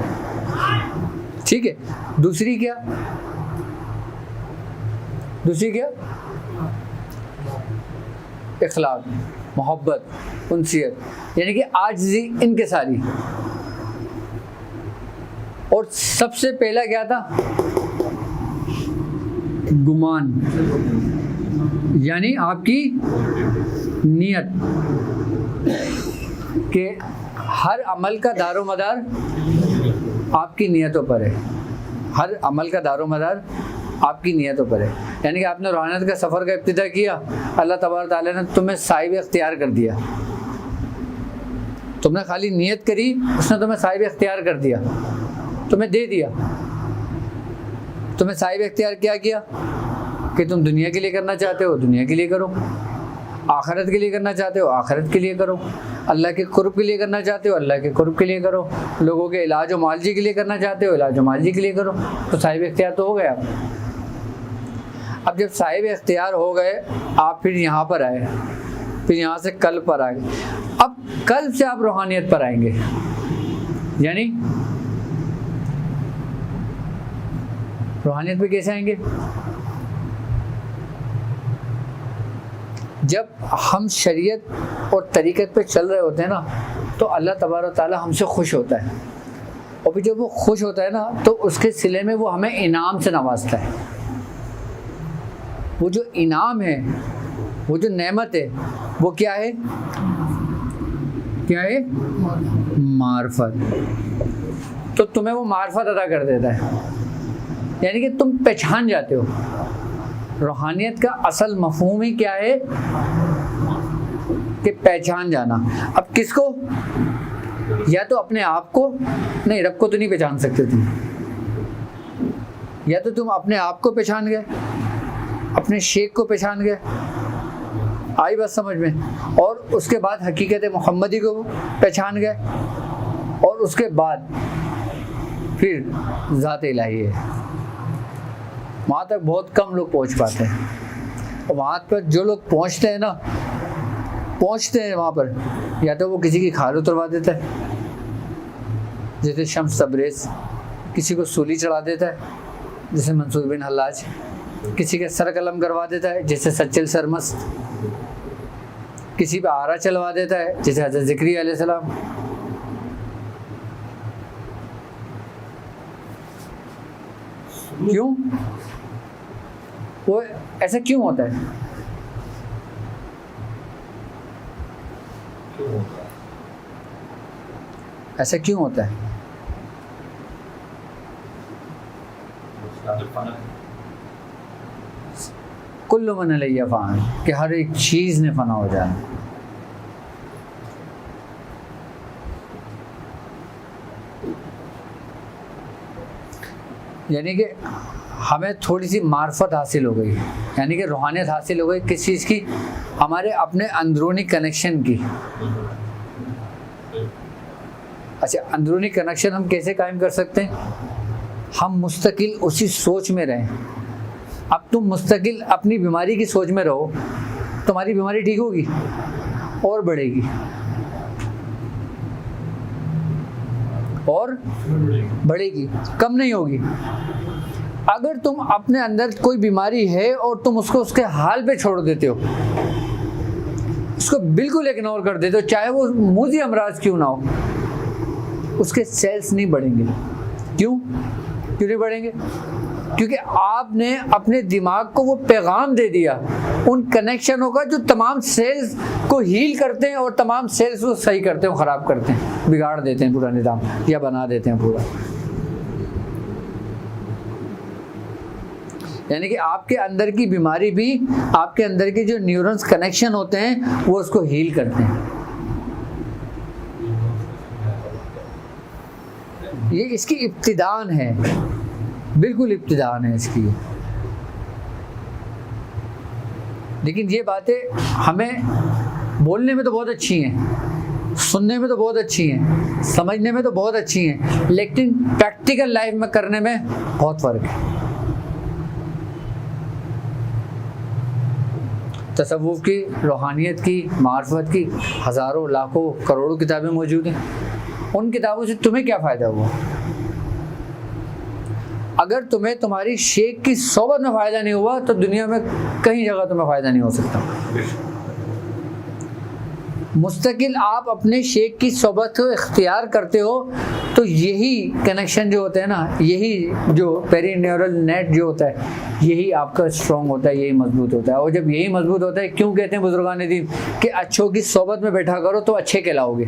S2: ठीक है। दूसरी क्या? इखलाक, मोहब्बत, उनसियत, यानी कि आजिज़ी, इनकिसारी। और सबसे पहला क्या था? गुमान, यानी आपकी नियत, कि हर अमल का दारोमदार आपकी नियतों पर है। हर अमल का दारोमदार आपकी नियतों पर है। यानी कि आपने रूहानियत का सफ़र का इब्तिदा किया, अल्लाह तबारक ताला ने तुम्हें साहिब इख्तियार कर दिया। तुमने खाली नियत करी, उसने तुम्हें साहिब इख्तियार कर दिया, तुम्हें दे दिया। तुम्हें साहिब इख्तियार क्या किया? कि तुम दुनिया के लिए करना चाहते हो, दुनिया के लिए करो, आखिरत के लिए करना चाहते हो, आखिरत के लिए करो, अल्लाह के कुर्ब के लिए करना चाहते हो, अल्लाह के कुर्ब के लिए करो, लोगों के इलाज व मालजी के लिए करना चाहते हो, इलाज व मालजी के लिए करो। तो साहिब इख्तियार तो हो गया। अब जब साहिब इख्तियार हो गए, आप फिर यहाँ पर आए, फिर यहाँ से कल्ब पर आए। अब कल्ब से आप रूहानियत पर आएंगे, यानी रूहानियत पे कैसे आएंगे? जब हम शरीयत और तरीक़त पे चल रहे होते हैं ना, तो अल्लाह तबारक ताला हमसे खुश होता है, और फिर जब वो खुश होता है ना, तो उसके सिले में वो हमें इनाम से नवाजता है। वो जो इनाम है, वो जो नेमत है, वो क्या है? क्या है? मार्फत। तो तुम्हें वो मार्फत अदा कर देता है, यानी कि तुम पहचान जाते हो। रूहानियत का असल मफहूम ही क्या है? कि पहचान जाना। अब किसको? या तो अपने आप को, नहीं, रब को तो नहीं पहचान सकते तुम, या तो तुम अपने आप को पहचान गए, अपने शेख को पहचान गए, आई बात समझ में, और उसके बाद हकीकत मोहम्मदी को पहचान गए, और उसके बाद फिर ज़ात इलाही है। वहाँ तक बहुत कम लोग पहुँच पाते हैं, और वहाँ पर जो लोग पहुँचते हैं वहाँ पर, या तो वो किसी की खाल उतरवा देता है जैसे शम्स तबरेज़, किसी को सूली चढ़ा देता है जैसे मंसूर बिन हल्लाज, किसी के सर कलम करवा देता है जैसे सच्चल सरमस्त, किसी पे आरा चलवा देता है जैसे हज़रत ज़िक्री अलैहिस्सलाम। क्यों? वो ऐसा क्यों होता है? ऐसा क्यों होता है? कुल्लु मन अलैहा फ़ान, कि हर एक चीज़ ने फना हो जाना। यानी कि हमें थोड़ी सी मार्फत हासिल हो गई, यानी कि रूहानियत हासिल हो गई किस चीज़ की? हमारे अपने अंदरूनी कनेक्शन की। अच्छा, अंदरूनी कनेक्शन हम कैसे कायम कर सकते हैं? हम मुस्तकिल उसी सोच में रहें। अब तुम मुस्तकिल अपनी बीमारी की सोच में रहो, तुम्हारी बीमारी ठीक होगी और बढ़ेगी, और बढ़ेगी, कम नहीं होगी। अगर तुम अपने अंदर कोई बीमारी है और तुम उसको उसके हाल पे छोड़ देते हो, उसको बिल्कुल इग्नोर कर देते हो, चाहे वो मूजी अमराज क्यों ना हो, उसके सेल्स नहीं बढ़ेंगे। क्यों नहीं बढ़ेंगे? क्योंकि आपने अपने दिमाग को वो पैगाम दे दिया उन कनेक्शनों का जो तमाम सेल्स को हील करते हैं और तमाम सेल्स को सही करते हैं, ख़राब करते हैं, बिगाड़ देते हैं पूरा निज़ाम, या बना देते हैं पूरा। यानी कि आपके अंदर की बीमारी भी आपके अंदर के जो न्यूरॉन्स कनेक्शन होते हैं वो उसको हील करते हैं। ये इसकी इब्तिदान है, बिल्कुल इब्तिदान है इसकी। लेकिन ये बातें हमें बोलने में तो बहुत अच्छी हैं, सुनने में तो बहुत अच्छी हैं, समझने में तो बहुत अच्छी हैं, लेकिन प्रैक्टिकल लाइफ में करने में बहुत फ़र्क है। तसव्वुफ़ की, रूहानियत की, मार्फत की हज़ारों लाखों करोड़ों किताबें मौजूद हैं। उन किताबों से तुम्हें क्या फ़ायदा हुआ? अगर तुम्हें तुम्हारी शेख की सोबत में फ़ायदा नहीं हुआ तो दुनिया में कहीं जगह तुम्हें फ़ायदा नहीं हो सकता। मुस्तकिल आप अपने शेख की सोबत को इख्तियार करते हो तो यही कनेक्शन जो होते हैं ना, यही जो पेरीन्यूरल नेट जो होता है, यही आपका स्ट्रॉन्ग होता है, यही मजबूत होता है। और जब यही मजबूत होता है, क्यों कहते हैं बुजुर्गान दीन कि अच्छों की सोबत में बैठा करो तो अच्छे कहलाओगे।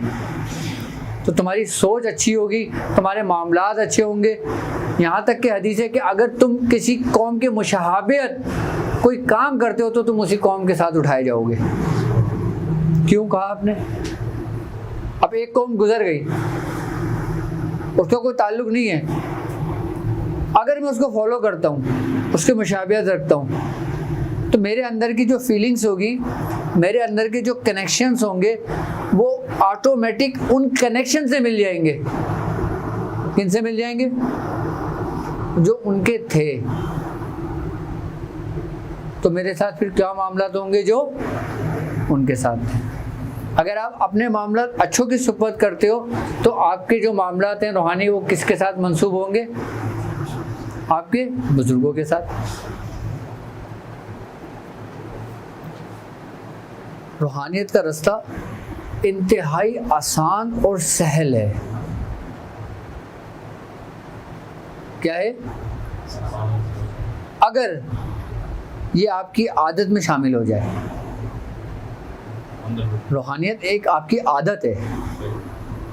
S2: तो तुम्हारी सोच अच्छी होगी, तुम्हारे मामलात अच्छे होंगे। यहाँ तक कि हदीस है कि अगर तुम किसी कौम के मुशाहबत कोई काम करते हो तो तुम उसी कौम के साथ उठाए जाओगे। क्यों कहा आपने? अब एक कौम गुजर गई, उसका कोई ताल्लुक नहीं है, अगर मैं उसको फॉलो करता हूँ, उसके मुशाबहत रखता हूँ, तो मेरे अंदर की जो फीलिंग्स होगी, मेरे अंदर के जो कनेक्शंस होंगे, वो ऑटोमेटिक उन कनेक्शन से मिल जाएंगे। किन से मिल जाएंगे? जो उनके थे। तो मेरे साथ फिर क्या मामला होंगे? जो उनके साथ थे। अगर आप अपने मामला अच्छों की सुपरत करते हो तो आपके जो मामला हैं रूहानी, वो किसके साथ मंसूब होंगे? आपके बुजुर्गों के साथ। रूहानियत का रास्ता इंतहाई आसान और सहल है। क्या है? अगर ये आपकी आदत में शामिल हो जाए। रूहानियत एक आपकी आदत है,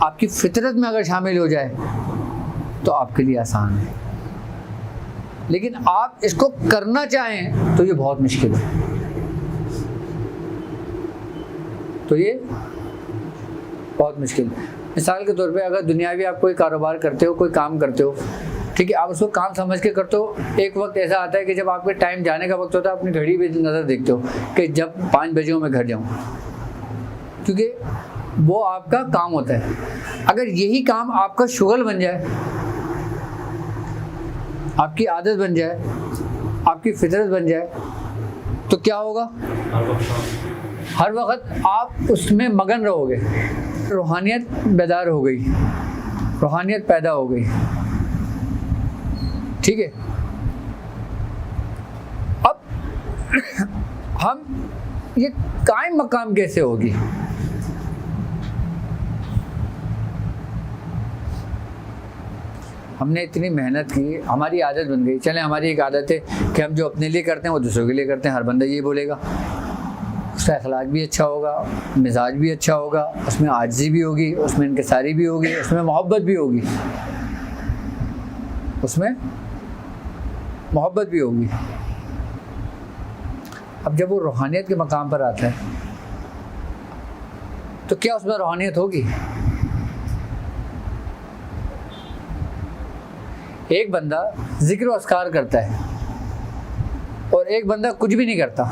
S2: आपकी फितरत में अगर शामिल हो जाए तो आपके लिए आसान है। लेकिन आप इसको करना चाहें तो ये बहुत मुश्किल है। तो ये बहुत मुश्किल है। मिसाल के तौर पे अगर दुनियावी आप कोई कारोबार करते हो, कोई काम करते हो, ठीक है, आप उसको काम समझ के करते हो। एक वक्त ऐसा आता है कि जब आपके टाइम जाने का वक्त होता है, अपनी घड़ी पे नज़र देखते हो कि जब 5 बजे मैं घर जाऊँ, क्योंकि वो आपका काम होता है। अगर यही काम आपका शुगल बन जाए, आपकी आदत बन जाए, आपकी फितरत बन जाए, तो क्या होगा? हर वक्त आप उसमें मगन रहोगे। रूहानियत बेदार हो गई, रूहानियत पैदा हो गई, ठीक है। अब हम ये कायम मकाम कैसे होगी? हमने इतनी मेहनत की, हमारी आदत बन गई। चले, हमारी एक आदत है कि हम जो अपने लिए करते हैं वो दूसरों के लिए करते हैं। हर बंदा ये बोलेगा, उसका अखलाक भी अच्छा होगा, मिजाज भी अच्छा होगा, उसमें आजिज़ी भी होगी, उसमें इनकिसारी भी होगी, उसमें मोहब्बत भी होगी, उसमें मोहब्बत भी होगी। अब जब वो रूहानियत के मकाम पर आता है तो क्या उसमें रूहानियत होगी? एक बंदा जिक्र और अस्कार करता है और एक बंदा कुछ भी नहीं करता,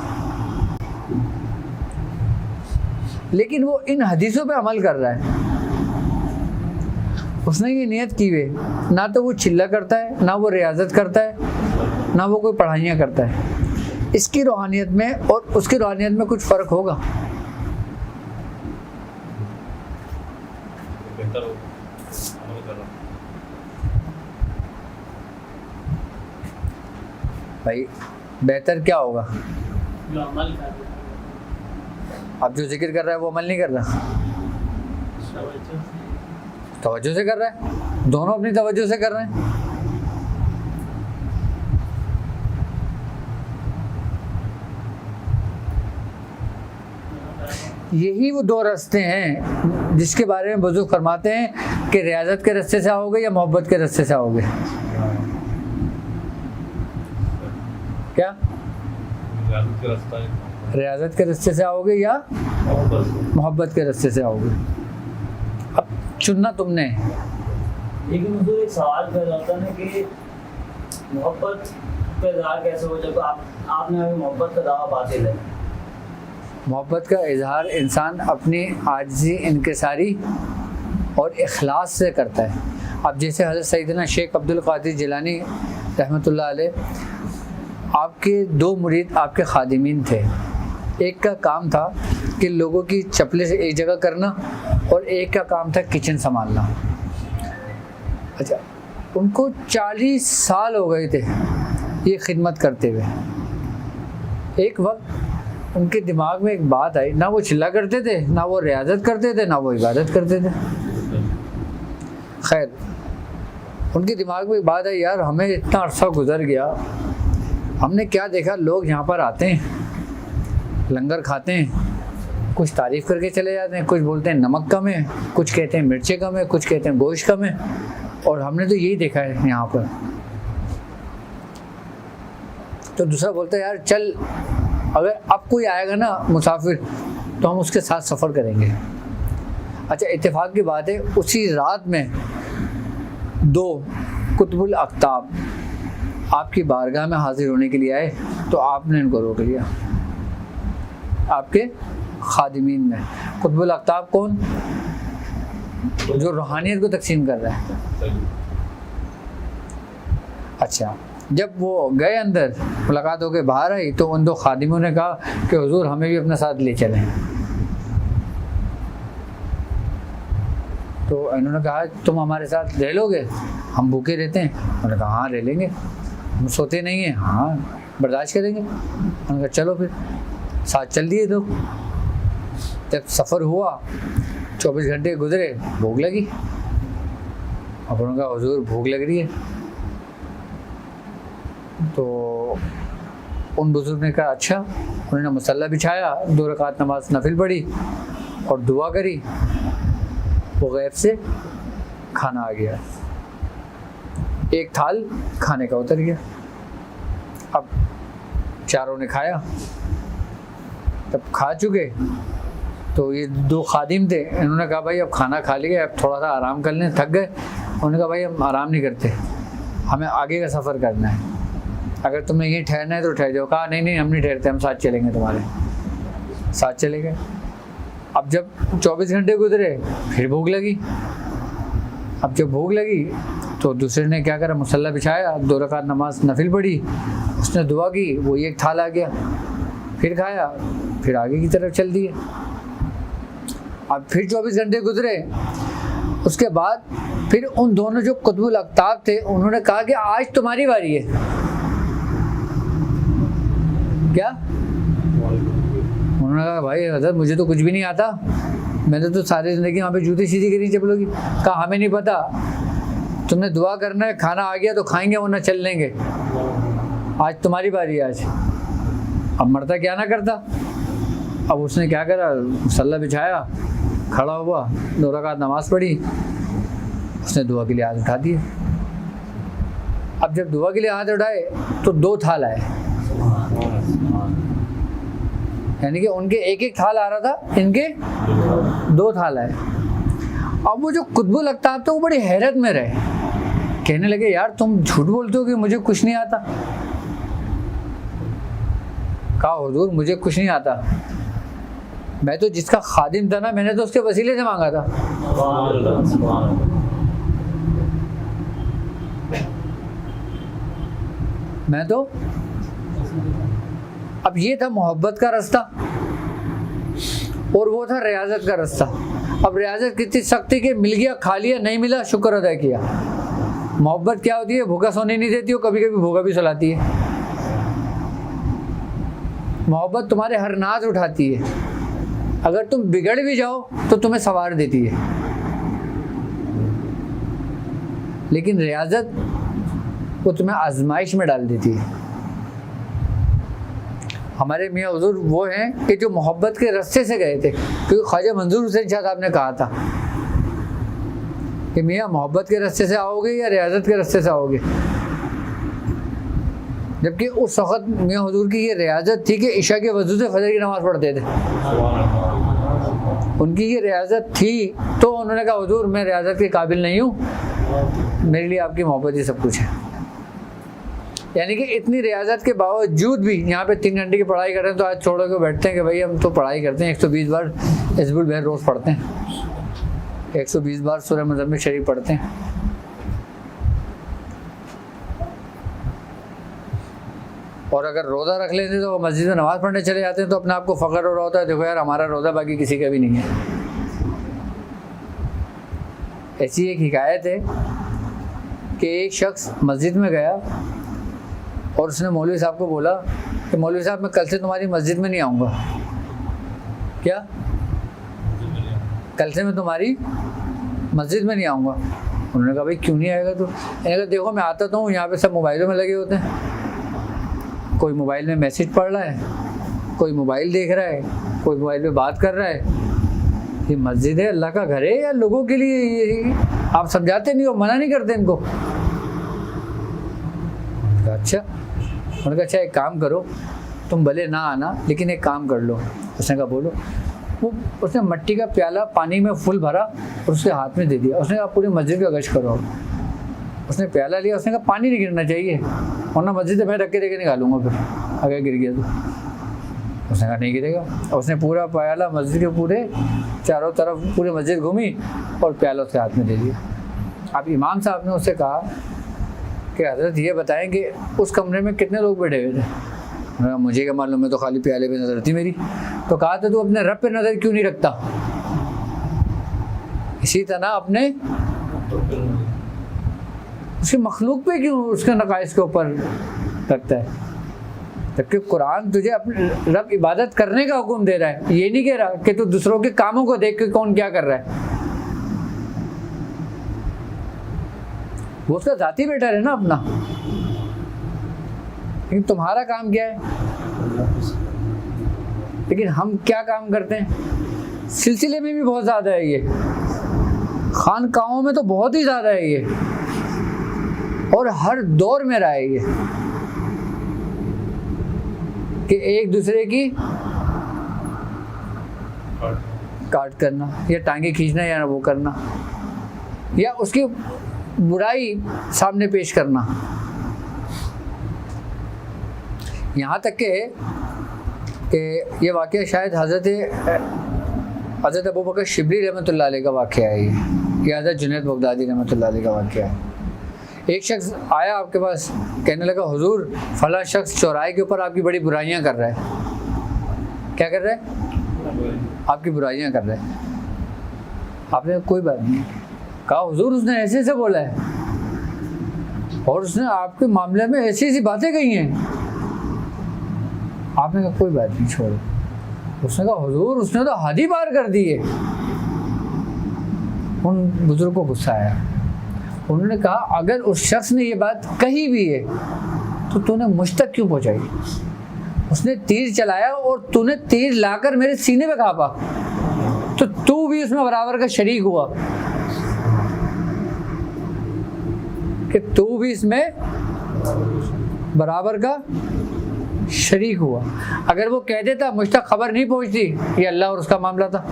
S2: लेकिन वो इन हदीसों पे अमल कर रहा है। उसने ये नियत की हुई, ना तो वो चिल्ला करता है, ना वो रियाजत करता है, ना वो कोई पढ़ाइयाँ करता है। इसकी रूहानियत में और उसकी रूहानियत में कुछ फ़र्क होगा?
S1: बेहतर हो अमल कर रहा हूं।
S2: भाई बेहतर क्या होगा?
S4: जो अमल कर रहे
S2: अब जो जिक्र कर रहा है वो अमल नहीं कर रहा,
S4: हैं,
S2: तवज्जो से कर रहा है, दोनों अपनी तवज्जो से कर रहे हैं। यही वो दो रास्ते हैं जिसके बारे में बुजुर्ग फरमाते हैं कि रियाजत के रास्ते से आओगे या मोहब्बत के रास्ते से आओगे। क्या?
S1: रियाजत का रास्ता है,
S2: रियाजत के रास्ते से आओगे या मोहब्बत के रास्ते से आओगे? अब चुनना तुमने।
S5: लेकिन मुझे एक सवाल कर रहा था ना कि मोहब्बत का इजहार कैसे हो जब आपने अभी मोहब्बत का दावा बातिल है।
S2: मोहब्बत का इजहार इंसान अपनी आजिज़ी, इनकिसारी और इखलास से करता है। अब जैसे हज़रत सैयदना शेख अब्दुल कादिर जिलानी रहमतुल्लाह अलैह, आपके 2 मुरीद आपके खादिमीन थे। एक का काम था कि लोगों की चप्पलें से एक जगह करना और एक का काम था किचन संभालना। अच्छा, उनको 40 साल हो गए थे ये खिदमत करते हुए। एक वक्त उनके दिमाग में एक बात आई, ना वो चिल्ला करते थे, ना वो रियाजत करते थे, ना वो इबादत करते थे। खैर, उनके दिमाग में एक बात आई, यार हमें इतना अरसा गुजर गया, हमने क्या देखा, लोग यहाँ पर आते हैं, लंगर खाते हैं, कुछ तारीफ़ करके चले जाते हैं, कुछ बोलते हैं नमक कम है, कुछ कहते हैं मिर्चें कम है, कुछ कहते हैं गोश्त कम है, और हमने तो यही देखा है यहाँ पर। तो दूसरा बोलता है, यार चल, अगर अब कोई आएगा ना मुसाफिर तो हम उसके साथ सफ़र करेंगे। अच्छा, इत्तेफाक की बात है, उसी रात में 2 कुतुबुल अख्ताब आपकी बारगाह में हाजिर होने के लिए आए, तो आपने इनको रोक लिया। आपके खादिमीन में कुतुबुल अख्ताब कौन? जो रूहानियत को तकसीम कर रहा है। अच्छा, जब वो गए अंदर, मुलाकात होकर बाहर आई, तो उन 2 खादिमों ने कहा कि हुजूर हमें भी अपने साथ ले चलें। तो इन्होंने कहा, तुम हमारे साथ रह लोगे? हम भूखे रहते हैं। उन्होंने कहा, हाँ रह लेंगे। हम सोते नहीं हैं? हाँ बर्दाश्त करेंगे। उन्होंने कहा, चलो फिर। साथ चल दिए। तो जब सफ़र हुआ, 24 घंटे गुजरे, भूख लगी। अब उन्होंने कहा, हुजूर भूख लग रही है। तो उन बुजुर्ग ने कहा, अच्छा। उन्होंने मुसल्ला बिछाया, 2 रकात नमाज नफिल पढ़ी और दुआ करी। वो गैब से खाना आ गया, एक थाल खाने का उतर गया। अब चारों ने खाया, तब खा चुके तो ये 2 खादिम थे, इन्होंने कहा, भाई अब खाना खा लिया, अब थोड़ा सा आराम कर लें, थक गए। उन्होंने कहा, भाई हम आराम नहीं करते, हमें आगे का सफ़र करना है, अगर तुम्हें यहीं ठहरना है तो ठहर जाओ। कहा नहीं हम नहीं ठहरते, हम साथ चलेंगे, तुम्हारे साथ चले गए। अब जब 24 घंटे गुजरे फिर भूख लगी। अब जब भूख लगी तो दूसरे ने क्या करा, मुसल्ला बिछाया, 2 रकात नमाज नफिल पढ़ी, उसने दुआ की, वो एक थाल आ गया, फिर खाया, फिर आगे की तरफ चल दिए। अब फिर 24 घंटे गुजरे, उसके बाद फिर उन दोनों जो कुतुबुल अक्ताब थे उन्होंने कहा कि आज तुम्हारी बारी है। क्या? उन्होंने कहा भाई हज़रत मुझे तो कुछ भी नहीं आता, मैंने तो सारी ज़िंदगी वहाँ पे जूती सीधी करी चप्पलों की। कहा हमें नहीं पता, तुमने दुआ करना है, खाना आ गया तो खाएंगे वरना चल लेंगे, आज तुम्हारी बारी है आज। अब मरता क्या ना करता। अब उसने क्या करा, मुसल्ला बिछाया, खड़ा हुआ, 2 रकात नमाज पढ़ी, उसने दुआ के लिए हाथ उठा दिए। अब जब दुआ के लिए हाथ उठाए तो 2 थाल आए, यानी कि उनके एक थाल आ रहा था, इनके 2 थाल आए। अब वो जो कुतुबुल अक्ताब थे वो बड़ी हैरत में रहे, कहने लगे यार तुम झूठ बोलते हो कि मुझे कुछ नहीं आता। कहा हुजूर मुझे कुछ नहीं आता, मैं तो जिसका खादिम था ना, मैंने तो उसके वसीले से मांगा था। मैं तो, अब ये था मोहब्बत का रास्ता और वो था रियाजत का रास्ता। अब रियाजत कितनी सख्ती कि मिल गया खा लिया, नहीं मिला शुक्र अदा किया। मोहब्बत क्या होती है, भूखा सोने नहीं देती हो, कभी कभी भूखा भी सुलाती है। मोहब्बत तुम्हारे हर नाज उठाती है, अगर तुम बिगड़ भी जाओ तो तुम्हें संवार देती है। लेकिन रियाजत वो तुम्हें आजमाइश में डाल देती है। हमारे मियाँ हुजूर वो हैं कि जो मोहब्बत के रास्ते से गए थे, क्योंकि ख्वाजा मंजूर हुसैन शाह साहब ने कहा था कि मियाँ मोहब्बत के रास्ते से आओगे या रियाजत के रास्ते से आओगे। जबकि उस वक़्त मियाँ हुजूर की ये रियाजत थी कि इशा के वजू से फजर की नमाज़ पढ़ते थे। उनकी ये रियाजत थी तो उन्होंने कहा हुजूर मैं रियाजत के काबिल नहीं हूँ, मेरे लिए आपकी मोहब्बत ही सब कुछ है। यानी कि इतनी रियाजत के बावजूद भी यहाँ पे 3 घंटे की पढ़ाई कर रहे हैं तो आज छोड़ के बैठते हैं कि भाई हम तो पढ़ाई करते हैं, 120 बार हिज़्बुल बहर रोज़ पढ़ते हैं, 120 बार सूरह मुज़म्मिल शरीफ पढ़ते हैं। और अगर रोज़ा रख लेते तो मस्जिद में नमाज़ पढ़ने चले जाते हैं तो अपने आप को फ़ख्र हो रहा होता है, देखो यार हमारा रोज़ा बाकी किसी का भी नहीं है। ऐसी एक हिकायत है कि एक शख्स मस्जिद में गया और उसने मौलवी साहब को बोला कि मौलवी साहब मैं कल से तुम्हारी मस्जिद में नहीं आऊँगा। क्या? कल से मैं तुम्हारी मस्जिद में नहीं आऊँगा। उन्होंने कहा भाई क्यों नहीं आएगा तो? मैंने कहा देखो मैं आता तो हूँ, यहाँ पे सब मोबाइलों में लगे होते हैं, कोई मोबाइल में मैसेज पढ़ रहा है, कोई मोबाइल देख रहा है, कोई मोबाइल पे बात कर रहा है। ये मस्जिद है, अल्लाह का घर है या लोगों के लिए? ये आप समझाते नहीं हो, मना नहीं करते इनको? अच्छा, उन्होंने कहा अच्छा एक काम करो, तुम भले ना आना लेकिन एक काम कर लो। उसने कहा बोलो। वो उसने मिट्टी का प्याला पानी में फुल भरा और उसके हाथ में दे दिया। उसने कहा पूरी मस्जिद का गश्त करो। उसने प्याला लिया, उसने कहा पानी नहीं गिरना चाहिए वरना मस्जिद से मैं धक्के देके निकालूंगा फिर अगर गिर गया तो। उसने कहा नहीं गिरेगा। और उसने पूरा प्याला मस्जिद के पूरे चारों तरफ पूरी मस्जिद घूमी और प्याला उसके हाथ में दे दिया। अब इमाम साहब ने उससे कहा कि हज़रत ये बताएं कि उस कमरे में कितने लोग बैठे हुए थे? उन्होंने कहा मुझे क्या मालूम, मैं तो खाली प्याले पे नज़र थी मेरी। तो कहा था तू अपने रब पे नज़र क्यों नहीं रखता? इसी तरह अपने उसके मखलूक पे क्यों उसके नकाइस के ऊपर रखता है? जबकि कुरान तुझे अपने रब इबादत करने का हुक्म दे रहा है, ये नहीं कह रहा कि तू दूसरों के कामों को देख के कौन क्या कर रहा है। वो उसका जाती बेटर है ना अपना, लेकिन तुम्हारा काम क्या है? लेकिन हम क्या काम करते हैं? सिलसिले में भी बहुत ज़्यादा है ये, खानकाहों में तो बहुत ही ज़्यादा है ये, और हर दौर में रहा है ये कि एक दूसरे की काट करना या टांगे खींचना या वो करना, या उसकी बुराई सामने पेश करना। यहाँ तक के ये वाक़या शायद हज़रत अबू बकर शिबली रहमतुल्लाह अलैह का वाक़या है, ये हज़रत जुनैद बगदादी रहमतुल्लाह अलैह का वाक़या है। एक शख्स आया आपके पास, कहने लगा हुजूर फला शख्स चौराहे के ऊपर आपकी बड़ी बुराइयां कर रहा है। क्या कर रहा है? आपकी बुराइयां कर रहा है। आपने कोई बात नहीं कहा, हुजूर उसने ऐसे ऐसे बोला है और उसने आपके मामले में ऐसी ऐसी बातें कही हैं। आपने कहा कोई बात नहीं छोड़ो। उसने कहा हुजूर उसने तो हद ही पार कर दी है। उन बुजुर्ग को गुस्सा आया। उन्होंने कहा अगर उस शख्स ने ये बात कही भी है तो तूने मुझ तक क्यों पहुंचाई? उसने तीर चलाया और तूने तीर लाकर मेरे सीने पे कापा, तो तू भी उसमें बराबर का शरीक हुआ कि तू भी इसमें बराबर का शरीक हुआ। अगर वो कह देता मुझ तक खबर नहीं पहुंचती, ये अल्लाह और उसका मामला था,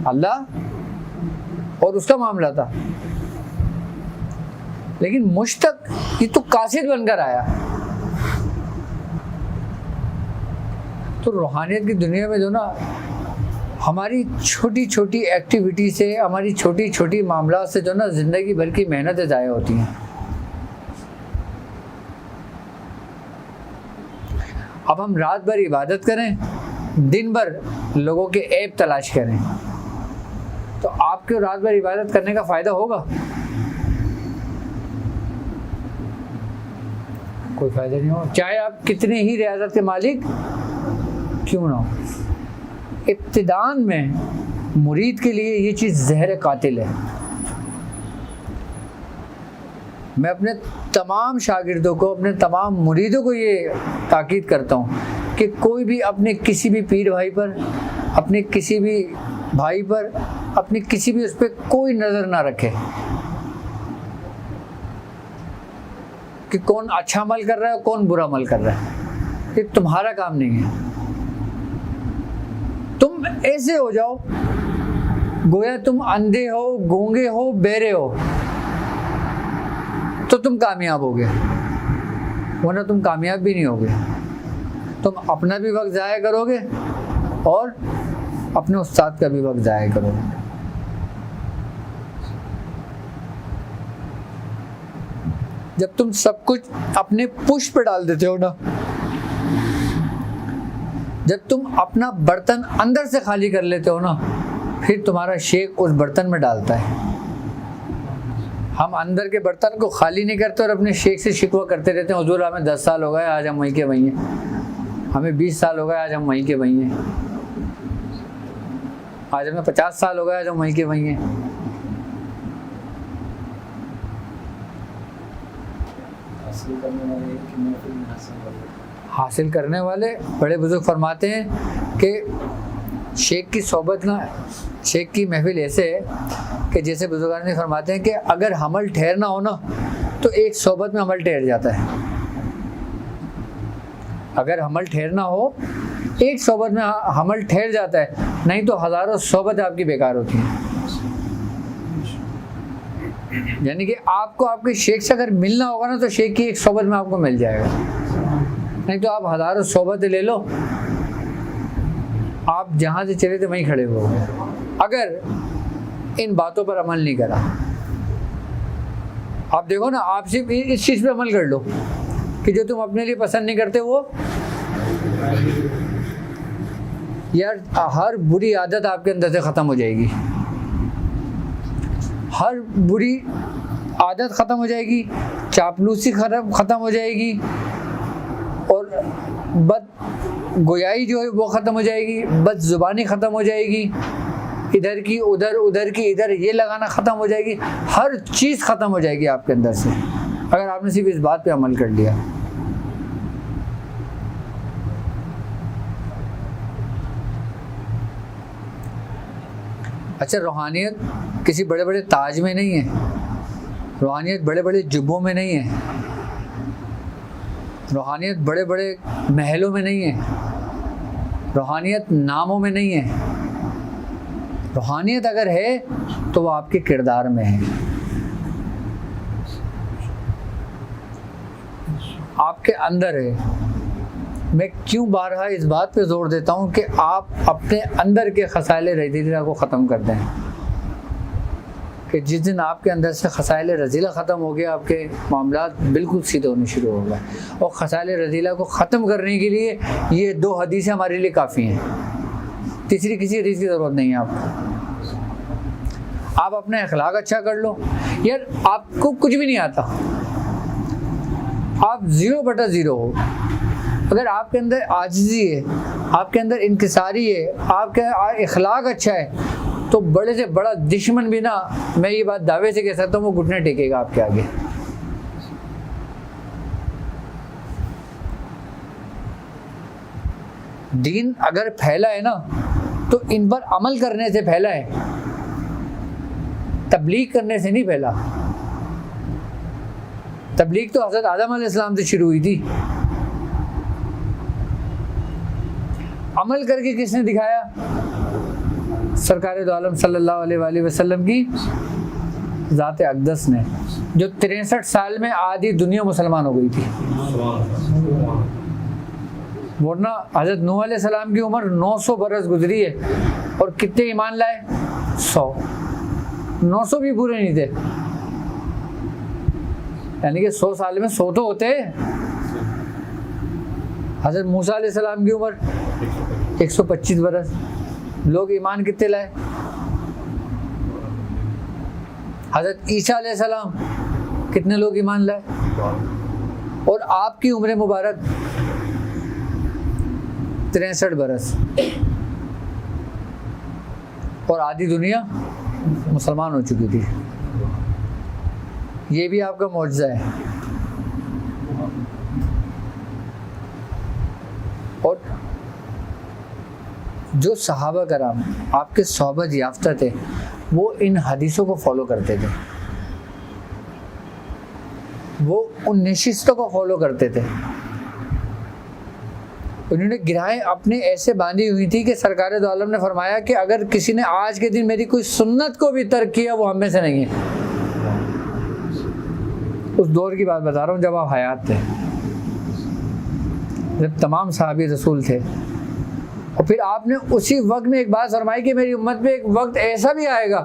S2: अल्लाह और उसका मामला था, लेकिन मुझ तक ये तो कासिद बनकर आया। तो रूहानियत की दुनिया में जो ना हमारी छोटी छोटी एक्टिविटी से, हमारी छोटी छोटी मामला से जो ना जिंदगी भर की मेहनतें ज़ाया होती हैं। अब हम रात भर इबादत करें, दिन भर लोगों के ऐब तलाश करें, तो आपके रात भर इबादत करने का फ़ायदा होगा? कोई फ़ायदा नहीं होगा, चाहे आप कितने ही रियासत के मालिक क्यों ना हो। इब्तिदान में मुरीद के लिए ये चीज़ ज़हर कातिल है। मैं अपने तमाम शागिर्दों को, अपने तमाम मुरीदों को ये ताकीद करता हूँ कि कोई भी अपने किसी भी पीर भाई पर, अपने किसी भी भाई पर, अपनी किसी भी उस पर कोई नज़र ना रखे कि कौन अच्छा अमल कर रहा है, कौन बुरा अमल कर रहा है। ये तुम्हारा काम नहीं है। तुम ऐसे हो जाओ गोया तुम अंधे हो, गूंगे हो, बेरे हो, तो तुम कामयाब होगे, वरना तुम कामयाब भी नहीं होगे। तुम अपना भी वक्त ज़ाया करोगे और अपने उस्ताद का भी वक्त ज़ाया करोगे। जब तुम सब कुछ अपने पुश पे डाल देते हो ना, जब तुम अपना बर्तन अंदर से खाली कर लेते हो ना, फिर तुम्हारा शेख उस बर्तन में डालता है। हम अंदर के बर्तन को खाली नहीं करते और अपने शेख से शिकवा करते रहते हैं, हुजूर हमें 10 साल हो गए आज हम वहीं के वहीं हैं, हमें 20 साल हो गए आज हम वहीं के वहीं हैं, आज हमें 50 साल हो गए आज हम वहीं के वहीं हैं। हासिल करने वाले बड़े बुजुर्ग फरमाते हैं कि शेख की सोबत ना, शेख की महफिल ऐसे है कि जैसे बुजुर्गान ने फरमाते हैं कि अगर हमल ठहरना हो ना तो एक सोबत में हमल ठहर जाता है। अगर हमल ठहरना हो एक सोबत में हमल ठहर जाता है, नहीं तो हज़ारों सोबत आपकी बेकार होती हैं। यानी कि आपको आपके शेख से अगर मिलना होगा ना तो शेख की एक सोबत में आपको मिल जाएगा, नहीं तो आप हज़ारों सोबतें ले लो, आप जहाँ से चले थे वहीं खड़े हो गए। अगर इन बातों पर अमल नहीं करा, आप देखो ना, आप सिर्फ इस चीज़ पे अमल कर लो कि जो तुम अपने लिए पसंद नहीं करते वो, यार हर बुरी आदत आपके अंदर से ख़त्म हो जाएगी, हर बुरी आदत ख़त्म हो जाएगी, चापलूसी ख़त्म हो जाएगी और बद गोयाई जो है वो ख़त्म हो जाएगी, बद ज़ुबानी ख़त्म हो जाएगी, इधर की उधर, उधर की इधर, ये लगाना ख़त्म हो जाएगी, हर चीज़ ख़त्म हो जाएगी आपके अंदर से, अगर आपने सिर्फ इस बात पे अमल कर लिया। अच्छा, रूहानियत किसी बड़े बड़े ताज में नहीं है, रूहानियत बड़े बड़े जुब्बों में नहीं है, रूहानियत बड़े बड़े महलों में नहीं है, रूहानियत नामों में नहीं है। रूहानियत अगर है तो वो आपके किरदार में है। आपके अंदर है। मैं क्यों बारहा इस बात पे जोर देता हूँ कि आप अपने अंदर के खसाइल रज़ीला को ख़त्म कर दें, कि जिस दिन आपके अंदर से खसाइल रज़ीला ख़त्म हो गया, आपके मामलात बिल्कुल सीधे होने शुरू हो गए। और खसाइल रज़ीला को ख़त्म करने के लिए ये 2 हदीसें हमारे लिए काफ़ी हैं, तीसरी किसी हदीस की ज़रूरत नहीं है आपको। आप अपना अखलाक अच्छा कर लो। यार आपको कुछ भी नहीं आता, आप 0/0 हो। अगर आपके अंदर आजिज़ी है, आपके अंदर इनकिसारी है, आपका अखलाक अच्छा है, तो बड़े से बड़ा दुश्मन भी ना, मैं ये बात दावे से कह सकता हूँ, वो घुटने टेकेगा आपके आगे। दीन अगर फैला है ना, तो इन पर अमल करने से फैला है, तबलीग करने से नहीं फैला। तबलीग तो हज़रत आदम अलैहिस्सलाम से शुरू हुई थी। अमल करके किसने दिखाया? सरकार दो आलम सल्लल्लाहु अलैहि वसल्लम की ज़ात अक़दस ने, जो 63 साल में आधी दुनिया मुसलमान हो गई थी। वरना हज़रत नूह अलैहिस्सलाम की उम्र 900 बरस गुजरी है, और कितने ईमान लाए? 100। 900 भी पूरे नहीं थे, यानी कि 100 साल में 100 तो होते। हज़रत मूसा अलैहिस्सलाम की उम्र 125 बरस, लोग ईमान कितने लाए? हज़रत ईसा अलैहिस्सलाम, कितने लोग ईमान लाए? और आपकी उम्र मुबारक 63 बरस, और आधी दुनिया मुसलमान हो चुकी थी। ये भी आपका मौजज़ा है। और जो सहाबा कराम आपके सोहबत याफ्ता थे, वो इन हदीसों को फॉलो करते थे, वो उन नशिस्तों को फॉलो करते थे। उन्होंने गिराएं अपने ऐसे बांधी हुई थी कि सरकार दो आलम ने फरमाया कि अगर किसी ने आज के दिन मेरी कोई सुन्नत को भी तर्क किया, वो हम में से नहीं है। उस दौर की बात बता रहा हूँ जब आप हयात थे, जब तमाम सहाबी रसूल थे। और फिर आपने उसी वक्त में एक बात फरमाई कि मेरी उम्मत में एक वक्त ऐसा भी आएगा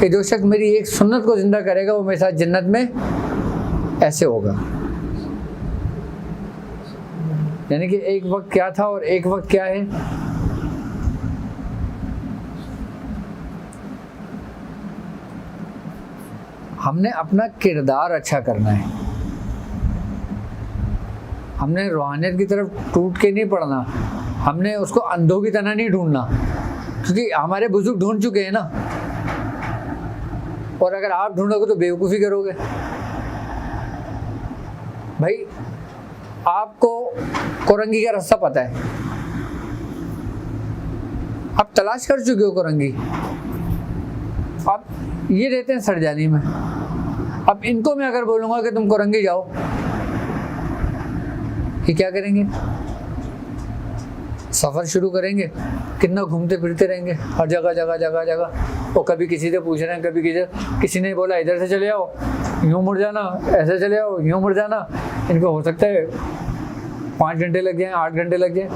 S2: कि जो शख्स मेरी एक सुन्नत को ज़िंदा करेगा, वो मेरे साथ जन्नत में ऐसे होगा। यानी कि एक वक्त क्या था और एक वक्त क्या है। हमने अपना किरदार अच्छा करना है, हमने रूहानियत की तरफ टूट के नहीं पड़ना, हमने उसको अंधों की तरह नहीं ढूंढना, क्योंकि हमारे बुजुर्ग ढूंढ चुके हैं ना। और अगर आप ढूंढोगे तो बेवकूफ़ी करोगे। भाई आपको कोरंगी का रास्ता पता है, आप तलाश कर चुके हो कोरंगी, आप ये रहते हैं सरजानी में। अब इनको मैं अगर बोलूँगा कि तुम कोरंगी जाओ, ये क्या करेंगे? सफ़र शुरू करेंगे, कितना घूमते फिरते रहेंगे हर जगह जगह जगह जगह। और कभी किसी से पूछ रहे हैं, कभी किसी ने बोला इधर से चले आओ, यूँ मुड़ जाना, ऐसे चले आओ, यूँ मुड़ जाना। इनको हो सकता है 5 घंटे लग जाएं, 8 घंटे लग जाएं,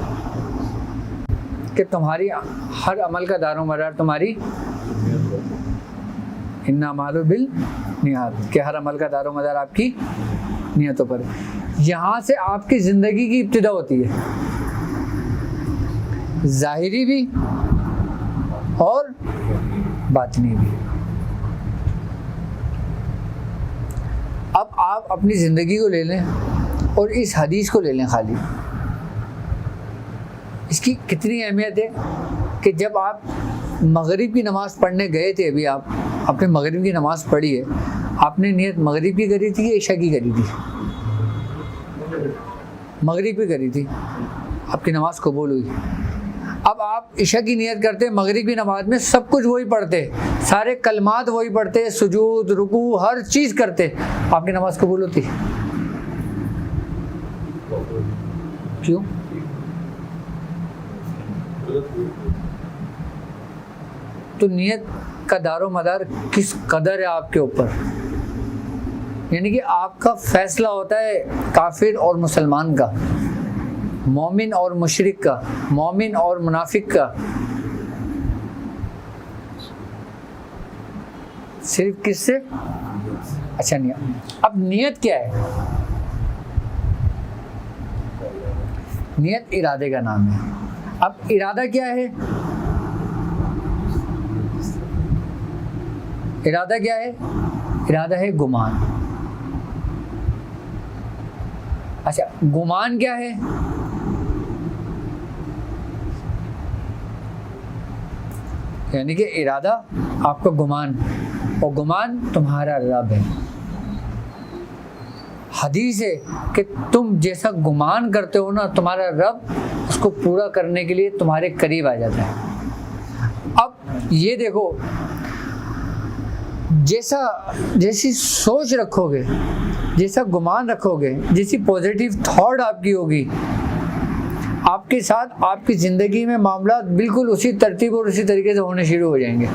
S2: कि तुम्हारी हर अमल का दारो मदार तुम्हारी इन्ना मालू बिल नियत, कि हर अमल का दारो मदार आपकी नियतों पर। यहाँ से आपकी ज़िंदगी की इब्तिदा होती है, ज़ाहिरी भी और बातिनी भी। अब आप अपनी ज़िंदगी को ले लें और इस हदीस को ले लें खाली। इसकी कितनी अहमियत है कि जब आप मगरिब की नमाज़ पढ़ने गए थे, अभी आप अपने मगरिब की नमाज़ पढ़ी है, आपने नियत मगरिब की करी थी या इशा की करी थी? मगरिब की करी थी, आपकी नमाज कबूल हुई। अब आप इशा की नियत करते, मगरिब की नमाज में सब कुछ वही पढ़ते, सारे कलमात वही पढ़ते, सुजूद रुकू हर चीज़ करते, आपकी नमाज कबूल होती? क्यों? तो नियत का दारो मदार किस कदर है आपके ऊपर। यानी कि आपका फैसला होता है काफिर और मुसलमान का, मोमिन और मुशरिक का, मोमिन और मुनाफिक का। सिर्फ किससे? अच्छा नियत। अब नियत क्या है? नियत इरादे का नाम है। अब इरादा क्या है? इरादा क्या है? इरादा है गुमान। अच्छा, गुमान क्या है? यानी कि इरादा आपका गुमान, और गुमान तुम्हारा रब है। हदीस है कि तुम जैसा गुमान करते हो ना, तुम्हारा रब उसको पूरा करने के लिए तुम्हारे करीब आ जाता है। अब ये देखो, जैसी सोच रखोगे, जैसा गुमान रखोगे, जैसी पॉजिटिव थॉट आपकी होगी, आपके साथ आपकी ज़िंदगी में मामला बिल्कुल उसी तरतीब और उसी तरीके से होने शुरू हो जाएंगे।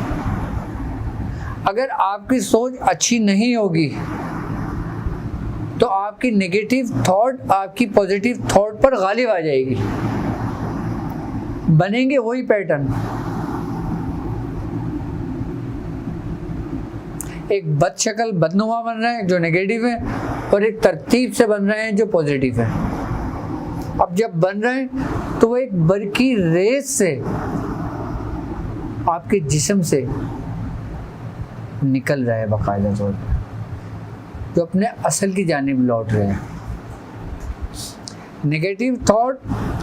S2: अगर आपकी सोच अच्छी नहीं होगी तो आपकी नेगेटिव थॉट आपकी पॉजिटिव थॉट पर गालिब आ जाएगी, बनेंगे वही पैटर्न। एक बदशक्ल बदनुमा बन रहे हैं जो नेगेटिव है, और एक तरतीब से बन रहे हैं जो पॉजिटिव है। अब जब बन रहे हैं तो वो एक बरकी रेस से आपके जिस्म से निकल रहा है बाकायदा तौर पर, जो अपने असल की जानिब लौट रहे हैं। नेगेटिव थॉट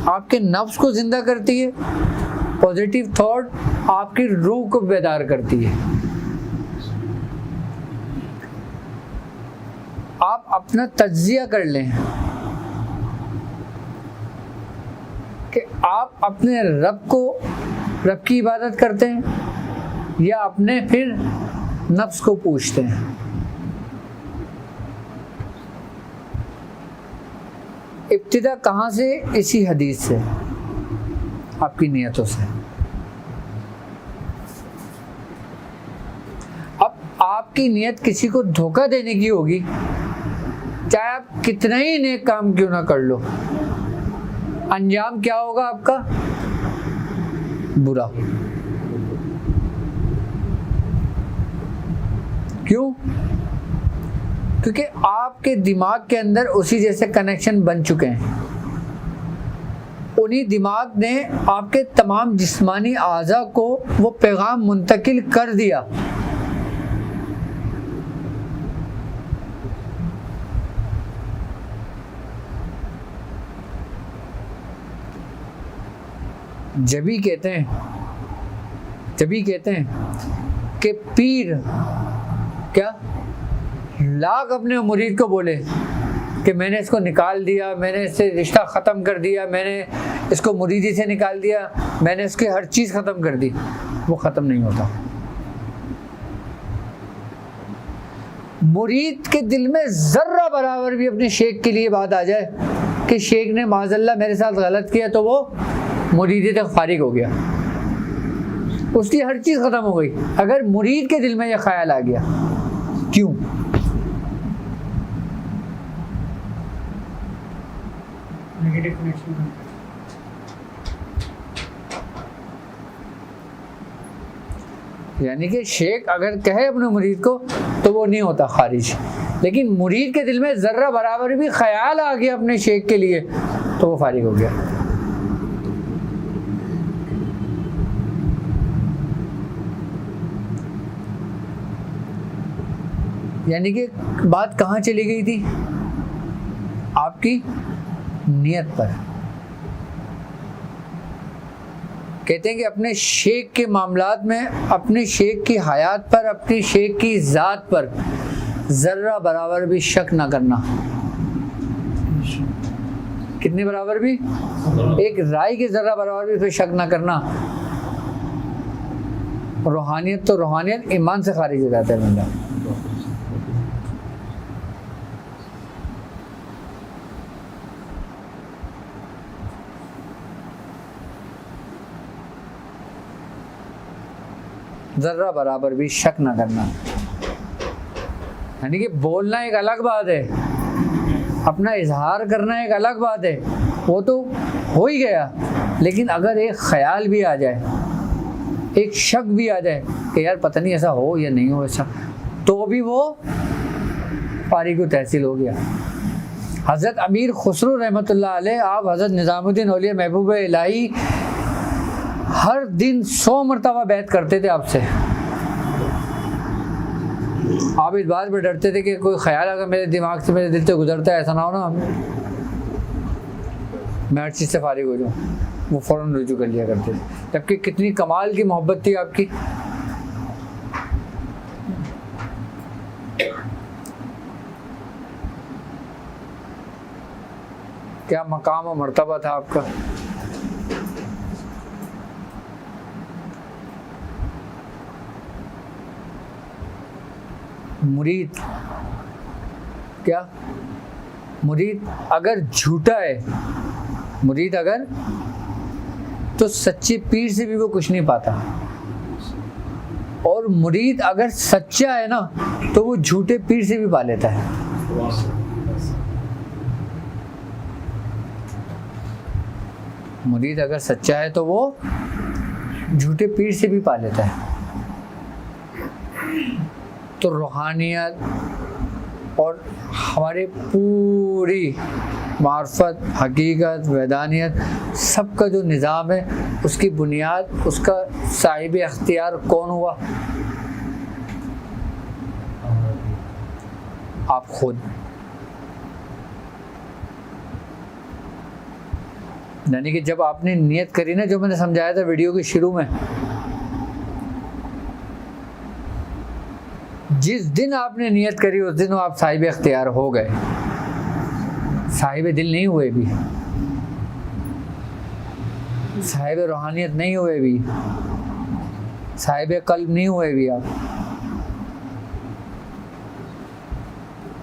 S2: आपके नफ्स को जिंदा करती है, पॉजिटिव थॉट आपकी रूह को बेदार करती है। आप अपना तज्जिया कर लें कि आप अपने रब की इबादत करते हैं या अपने फिर नफ्स को पूछते हैं। इब्तिदा कहाँ से? इसी हदीस से, आपकी नियतों से। अब आपकी नियत किसी को धोखा देने की होगी, चाहे आप कितना ही नेक काम क्यों ना कर लो, अंजाम क्या होगा आपका? बुरा। क्यों? क्योंकि आपके दिमाग के अंदर उसी जैसे कनेक्शन बन चुके हैं। उन्हीं दिमाग ने आपके तमाम जिस्मानी आज़ा को वो पैगाम मुंतकिल कर दिया। जभी कहते हैं कि पीर क्या लाख अपने मुरीद को बोले कि मैंने इसको निकाल दिया, मैंने इससे रिश्ता ख़त्म कर दिया, मैंने इसको मुरीदी से निकाल दिया, मैंने इसकी हर चीज़ ख़त्म कर दी, वो ख़त्म नहीं होता। मुरीद के दिल में ज़र्रा बराबर भी अपने शेख के लिए बात आ जाए कि शेख ने माज़ल्ला मेरे साथ गलत किया, तो वो मुरीदी तक फारिग हो गया, उसकी हर चीज़ ख़त्म हो गई। अगर मुरीद के दिल में यह ख्याल आ गया, क्यों?
S3: Negative connection.
S2: यानी कि शेख अगर कहे अपने मुरीद को तो वो नहीं होता खारिज, लेकिन मुरीद के दिल में ज़र्रा बराबर भी ख्याल आ गया अपने शेख के लिए तो वो फारिग हो गया। यानी कि बात कहाँ चली गई थी? आपकी नियत पर। कहते हैं कि अपने शेख के मामलात में, अपने शेख की हयात पर, अपनी शेख की ज़ात पर ज़र्रा बराबर भी शक ना करना। कितने बराबर भी? एक राई के ज़र्रा बराबर भी फिर शक ना करना। रूहानियत तो रूहानियत, ईमान से खारिज हो जाता है बंदा। ज़र्रा बराबर भी शक ना करना। यानी कि बोलना एक अलग बात है, अपना इजहार करना एक अलग बात है, वो तो हो ही गया। लेकिन अगर एक ख्याल भी आ जाए, एक शक भी आ जाए कि यार पता नहीं ऐसा हो या नहीं हो ऐसा, तो भी वो फारिग तहसील हो गया। हज़रत अमीर खुसरो रहमतुल्लाह अलैह, आप हज़रत निज़ामुद्दीन औलिया महबूब इलाही हर दिन 100 मरतबा बैत करते थे आपसे। आप इस बात पर डरते थे कि कोई ख्याल अगर मेरे दिमाग से, मेरे दिल से गुजरता है, ऐसा ना हो ना मैं हर चीज़ से फारिग हो जाऊँ, वो फ़ौरन रुजू कर लिया करते थे। जबकि कितनी कमाल की मोहब्बत थी आपकी। क्या मकाम और मर्तबा था आपका। मुरीद, क्या मुरीद अगर झूठा है, मुरीद अगर, तो सच्चे पीर से भी वो कुछ नहीं पाता, और मुरीद अगर सच्चा है ना तो वो झूठे पीर से भी पा लेता है। मुरीद अगर सच्चा है तो वो झूठे पीर से भी पा लेता है। तो रूहानियत और हमारे पूरी मार्फत, हकीकत, वैदानियत, सबका जो निज़ाम है, उसकी बुनियाद, उसका साहिब अख्तियार कौन हुआ? आप खुद। यानी कि जब आपने नियत करी ना, जो मैंने समझाया था वीडियो के शुरू में, जिस दिन आपने नियत करी उस दिन आप साहिब अख्तियार हो गए। साहिब दिल नहीं हुए भी, साहिब रूहानियत नहीं हुए भी, साहिब कल्ब नहीं हुए भी, आप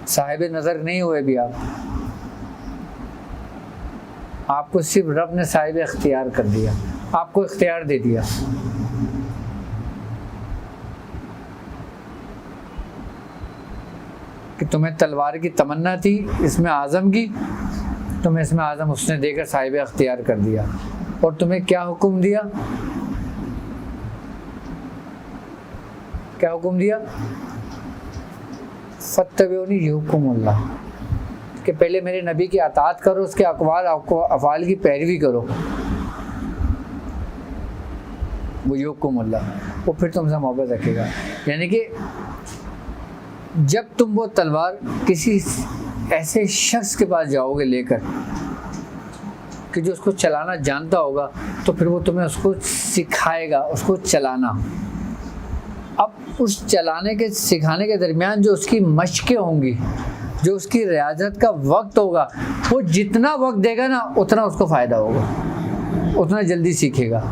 S2: साहिब नज़र नहीं हुए भी। आपको सिर्फ रब ने साहिब अख्तियार कर दिया, आपको इख्तियार दे दिया। कि तुम्हें तलवार की तमन्ना थी इसमें आज़म की, तुम्हें इसमें आज़म उसने देकर साहिब अख्तियार कर दिया। और तुम्हें क्या हुक्म दिया? क्या हुक्म दिया? फत्तबिऊनी युहब्बुकुमुल्लाह, कि पहले मेरे नबी की अताअत करो, उसके अक़वाल अफ़आल की पैरवी करो, वो युहब्बुकुमुल्लाह, वो फिर तुमसे मोहब्बत रखेगा। यानी कि जब तुम वो तलवार किसी ऐसे शख्स के पास जाओगे लेकर कि जो उसको चलाना जानता होगा, तो फिर वो तुम्हें उसको सिखाएगा, उसको चलाना। अब उस चलाने के सिखाने के दरमियान जो उसकी मशक़ें होंगी, जो उसकी रियाजत का वक्त होगा, वो जितना वक्त देगा ना उतना उसको फ़ायदा होगा, उतना जल्दी सीखेगा।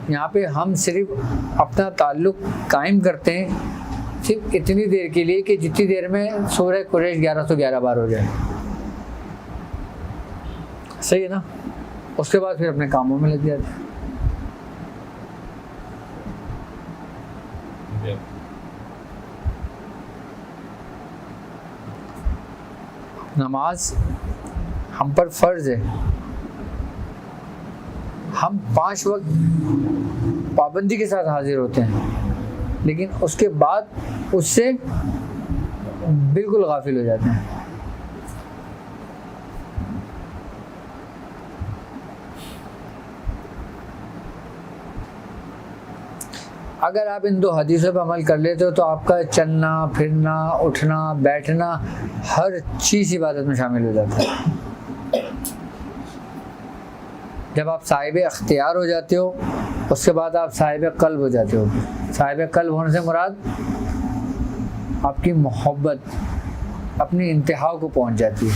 S2: यहाँ पे हम सिर्फ अपना ताल्लुक़ कायम करते हैं सिर्फ इतनी देर के लिए कि जितनी देर में सूरह कुरैश 1111 बार हो जाए। सही है ना? उसके बाद फिर अपने कामों में लग जाते हैं। नमाज हम पर फ़र्ज़ है, हम 5 वक्त पाबंदी के साथ हाजिर होते हैं, लेकिन उसके बाद उससे बिल्कुल गाफिल हो जाते हैं। अगर आप इन 2 हदीसों पर अमल कर लेते हो तो आपका चलना फिरना, उठना बैठना, हर चीज़ इबादत में शामिल हो जाता है। जब आप साहिब अख्तियार हो जाते हो, उसके बाद आप साहिब कल्ब हो जाते हो। साहिब कल्ब होने से मुराद आपकी मोहब्बत अपनी इंतहा को पहुंच जाती है।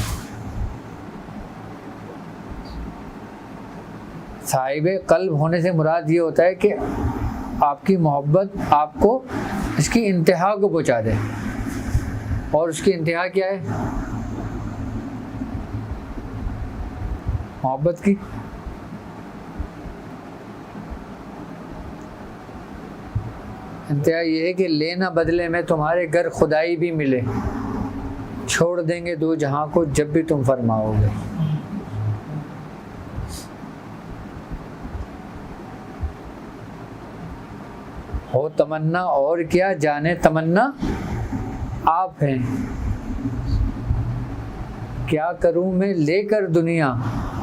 S2: साहिब कल्ब होने से मुराद ये होता है कि आपकी मोहब्बत आपको इसकी इंतहा को पहुंचा दे। और उसकी इंतहा क्या है? मोहब्बत की इंतहा ये है कि लेना बदले में तुम्हारे घर खुदाई भी मिले, छोड़ देंगे दो जहां को जब भी तुम फरमाओगे। हो तमन्ना और क्या, जाने तमन्ना आप हैं। क्या करूं मैं लेकर दुनिया,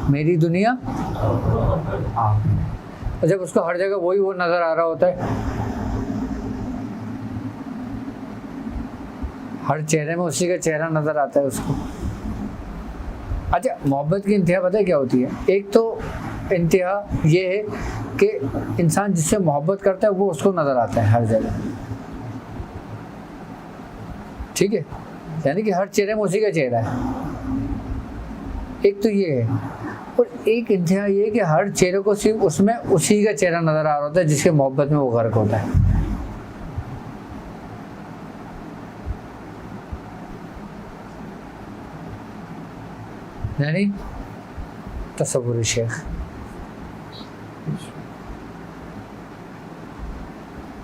S2: मेरी दुनिया आप हैं। और जब उसको हर जगह वही वो नजर आ रहा होता है, हर चेहरे में उसी का चेहरा नजर आता है उसको। अच्छा, मोहब्बत की इंतहा पता है क्या होती है? एक तो इंतहा ये है कि इंसान जिससे मोहब्बत करता है वो उसको नजर आता है हर जगह, ठीक है, यानी कि हर चेहरे में उसी का चेहरा है। एक तो ये है, और एक इंतहा ये है कि हर चेहरे को सिर्फ उसमें उसी का चेहरा नजर आ रहा होता है जिसके मोहब्बत में वो गर्क होता है। यानी तसव्वुर शेख,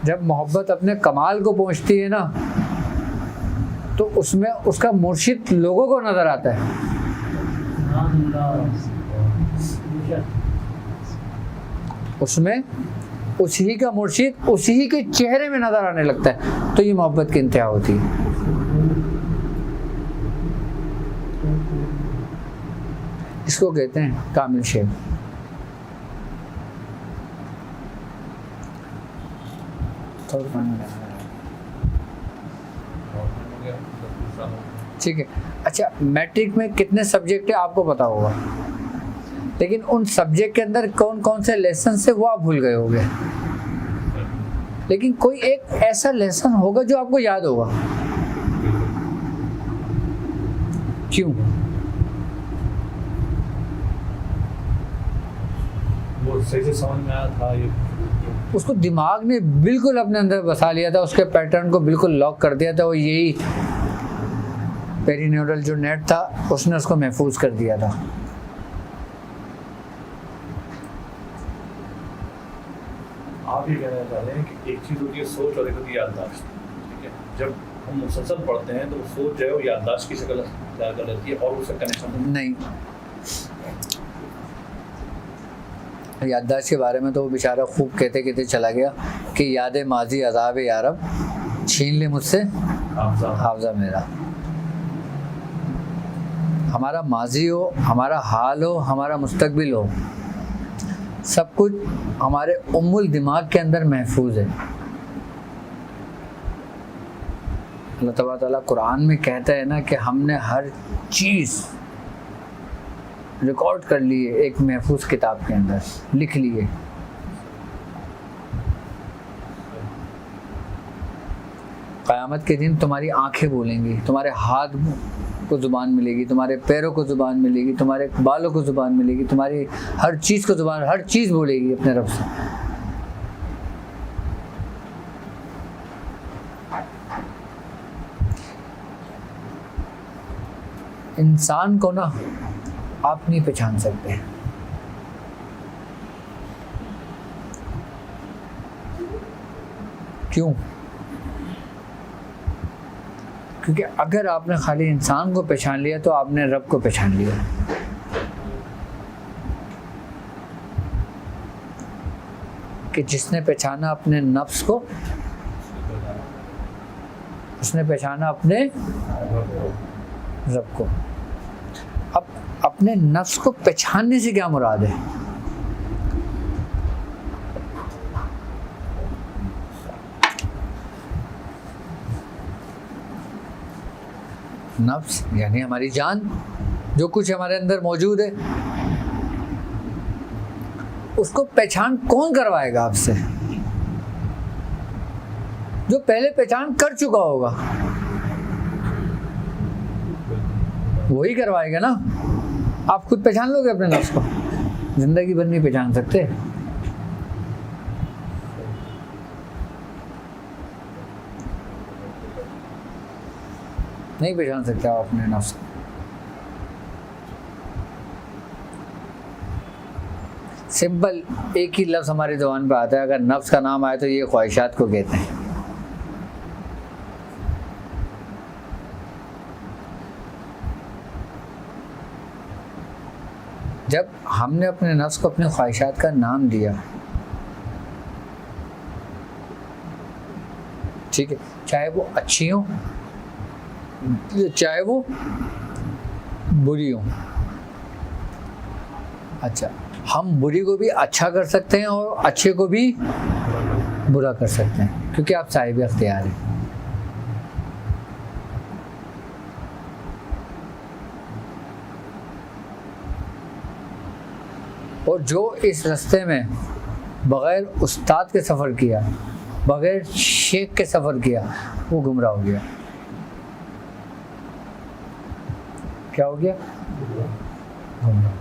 S2: जब मोहब्बत अपने कमाल को पहुंचती है ना, तो उसमें उसका मुर्शिद लोगों को नजर आता है। उसमें उसी का मुर्शिद उसी के चेहरे में नजर आने लगता है, तो ये मोहब्बत की इंतहा होती है। इसको कहते हैं कामिल शेख। ठीक है। अच्छा, मैट्रिक में कितने सब्जेक्ट है आपको पता होगा, लेकिन उन सब्जेक्ट के अंदर कौन कौन से लेसन से वो आप भूल गए होंगे, लेकिन कोई एक ऐसा लेसन होगा जो आपको याद होगा। क्यों?
S1: वो सही से समझ में आया था, ये
S2: उसको दिमाग ने बिल्कुल अपने अंदर बसा लिया था, उसके पैटर्न को बिल्कुल लॉक कर दिया था। वो यही पेरीन्यूरल जो नेट था उसने उसको महफूज कर दिया था।
S1: आप ये कहना चाह रहे हैं कि एक चीज़ होती है सोच और एक होती है याददाश्त, ठीक है। जब हम मुसलसल पढ़ते हैं तो सोच जो है वो याददाश्त की शक्ल अख्तियार कर लेती है और उसका कनेक्शन
S2: नहीं, याददाश्त के बारे में तो वो बेचारा खूब कहते कहते चला गया कि याद माजी अज़ाब यारब, छीन ले मुझसे हाफजा मेरा। हमारा माजी हो, हमारा हाल हो, हमारा मुस्तकबिल हो, सब कुछ हमारे उम्मुल दिमाग के अंदर महफूज है। अल्लाह तबारक तआला कुरान में कहता है ना कि हमने हर चीज़ रिकॉर्ड कर ली है, एक महफूज किताब के अंदर लिख लिए। क़यामत के दिन तुम्हारी आंखें बोलेंगी, तुम्हारे हाथ को ज़ुबान मिलेगी, तुम्हारे पैरों को ज़ुबान मिलेगी, तुम्हारे बालों को ज़ुबान मिलेगी, तुम्हारी हर चीज़ को ज़ुबान, हर चीज़ बोलेगी अपने रब से। इंसान को ना आप नहीं पहचान सकते, क्यों? क्योंकि अगर आपने खाली इंसान को पहचान लिया तो आपने रब को पहचान लिया। कि जिसने पहचाना अपने नफ्स को, उसने पहचाना अपने रब को। अब अपने नफ्स को पहचानने से क्या मुराद है? नफ्स यानी हमारी जान, जो कुछ हमारे अंदर मौजूद है, उसको पहचान कौन करवाएगा आपसे? जो पहले पहचान कर चुका होगा वही करवाएगा ना। आप खुद पहचान लोगे अपने नफ्स को? जिंदगी भर नहीं पहचान सकते। नहीं पहचान सकते आप अपने नफ्स को। सिंपल एक ही लफ्ज़ हमारी ज़ुबान पे आता है, अगर नफ्स का नाम आए तो ये ख्वाहिशात को कहते हैं। जब हमने अपने नफ्स को अपनी ख्वाहिशात का नाम दिया, ठीक है, चाहे वो अच्छी हो चाहे वो बुरी हो। अच्छा, हम बुरी को भी अच्छा कर सकते हैं और अच्छे को भी बुरा कर सकते हैं, क्योंकि आप साहिब इख्तियार हैं। और जो इस रास्ते में बग़ैर उस्ताद के सफ़र किया, बग़ैर शेख के सफ़र किया, वो गुमराह हो गया। क्या हो गया? गुमराह।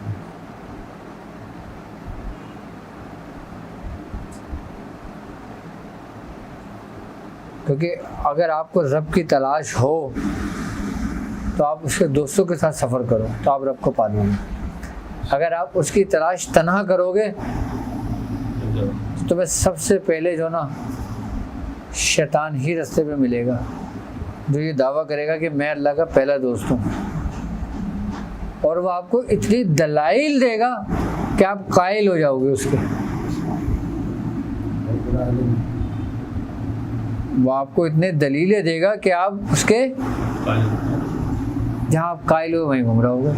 S2: क्योंकि अगर आपको रब की तलाश हो तो आप उसके दोस्तों के साथ सफ़र करो तो आप रब को पा लोगे। अगर आप उसकी तलाश तन्हा करोगे तो तुम्हें सबसे पहले जो ना शैतान ही रास्ते पे मिलेगा, जो ये दावा करेगा कि मैं अल्लाह का पहला दोस्त हूँ, और वो आपको इतनी दलाइल देगा कि आप कायल हो जाओगे उसके। वो आपको इतने दलीलें देगा कि आप उसके जहाँ आप कायल हो वहीं घूम रहे होगे।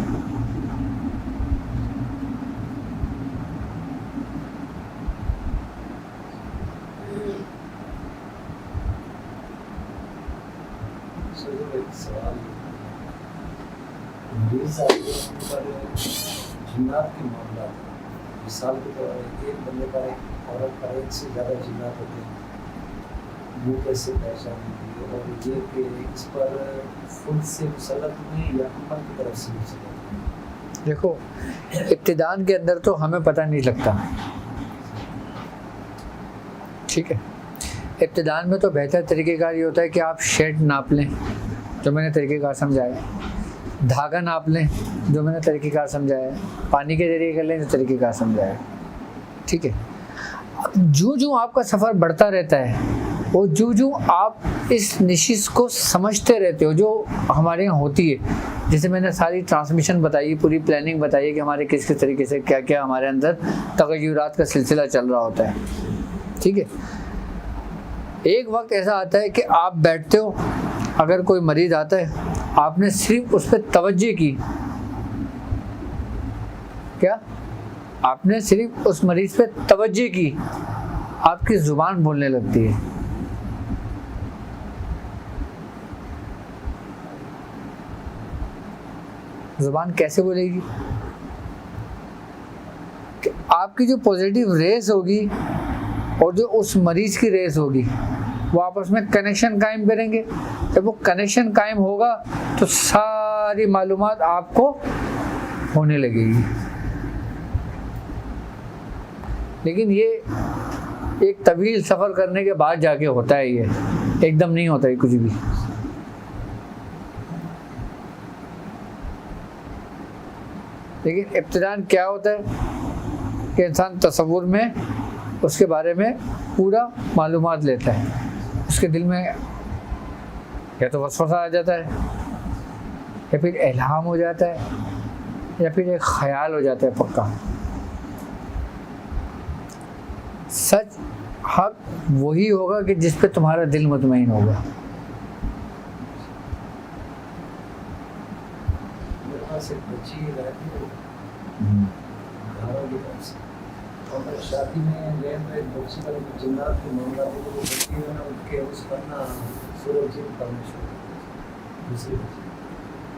S6: जिन्नात के मामला, मिसाल के तौर पर एक बंदे पर एक औरत पर एक से ज़्यादा जिन्नात होते हैं, वो कैसे पहचानेंगे? और ये कि इस पर खुद से मुसल्लत में या अमल की तरफ से मुसल्लत में?
S2: देखो, इब्तिदान के अंदर तो हमें पता नहीं लगता, ठीक है। इब्तिदान में तो बेहतर तरीक़ेकार ये होता है कि आप शेड नाप लें, जो मैंने तरीक़ेकार समझाया, धागा नाप लें, जो मैंने तरीक़ेकार समझाया, पानी के जरिए कर लें, जो तरीक़ेकार समझाया, ठीक है। जो आपका सफ़र बढ़ता रहता है और जो आप इस निशिस को समझते रहते हो जो हमारे यहाँ होती है, जैसे मैंने सारी ट्रांसमिशन बताई, पूरी प्लानिंग बताई कि हमारे किस किस तरीके से क्या क्या हमारे अंदर तग़य्युरात का सिलसिला चल रहा होता है, ठीक है। एक वक्त ऐसा आता है कि आप बैठते हो, अगर कोई मरीज़ आता है, आपने सिर्फ उस पर तवज्जो की, क्या आपने सिर्फ उस मरीज़ पे तवज्जो की, आपकी ज़ुबान बोलने लगती है। ज़ुबान कैसे बोलेगी? कि आपकी जो पॉजिटिव रेस होगी और जो उस मरीज़ की रेस होगी, वो आपस में कनेक्शन कायम करेंगे। जब वो कनेक्शन कायम होगा तो सारी मालूमात आपको होने लगेगी। लेकिन ये एक तवील सफ़र करने के बाद जाके होता है, ये एकदम नहीं होता है कुछ भी। लेकिन इब्तिदान क्या होता है कि इंसान तसव्वुर में उसके बारे में पूरा मालूमात लेता है, उसके दिल में या तो वसवसा आ जाता है, या फिर इल्हाम हो जाता है, या फिर एक ख्याल हो जाता है पक्का। सच हक वही होगा कि जिस पे तुम्हारा दिल मुतमईन होगा।
S6: शादी में बच्ची का जिन्नात के मामला तो वो बच्ची है ना, उनके उस पर ना सूरज जी करने शुरू, दूसरी बच्ची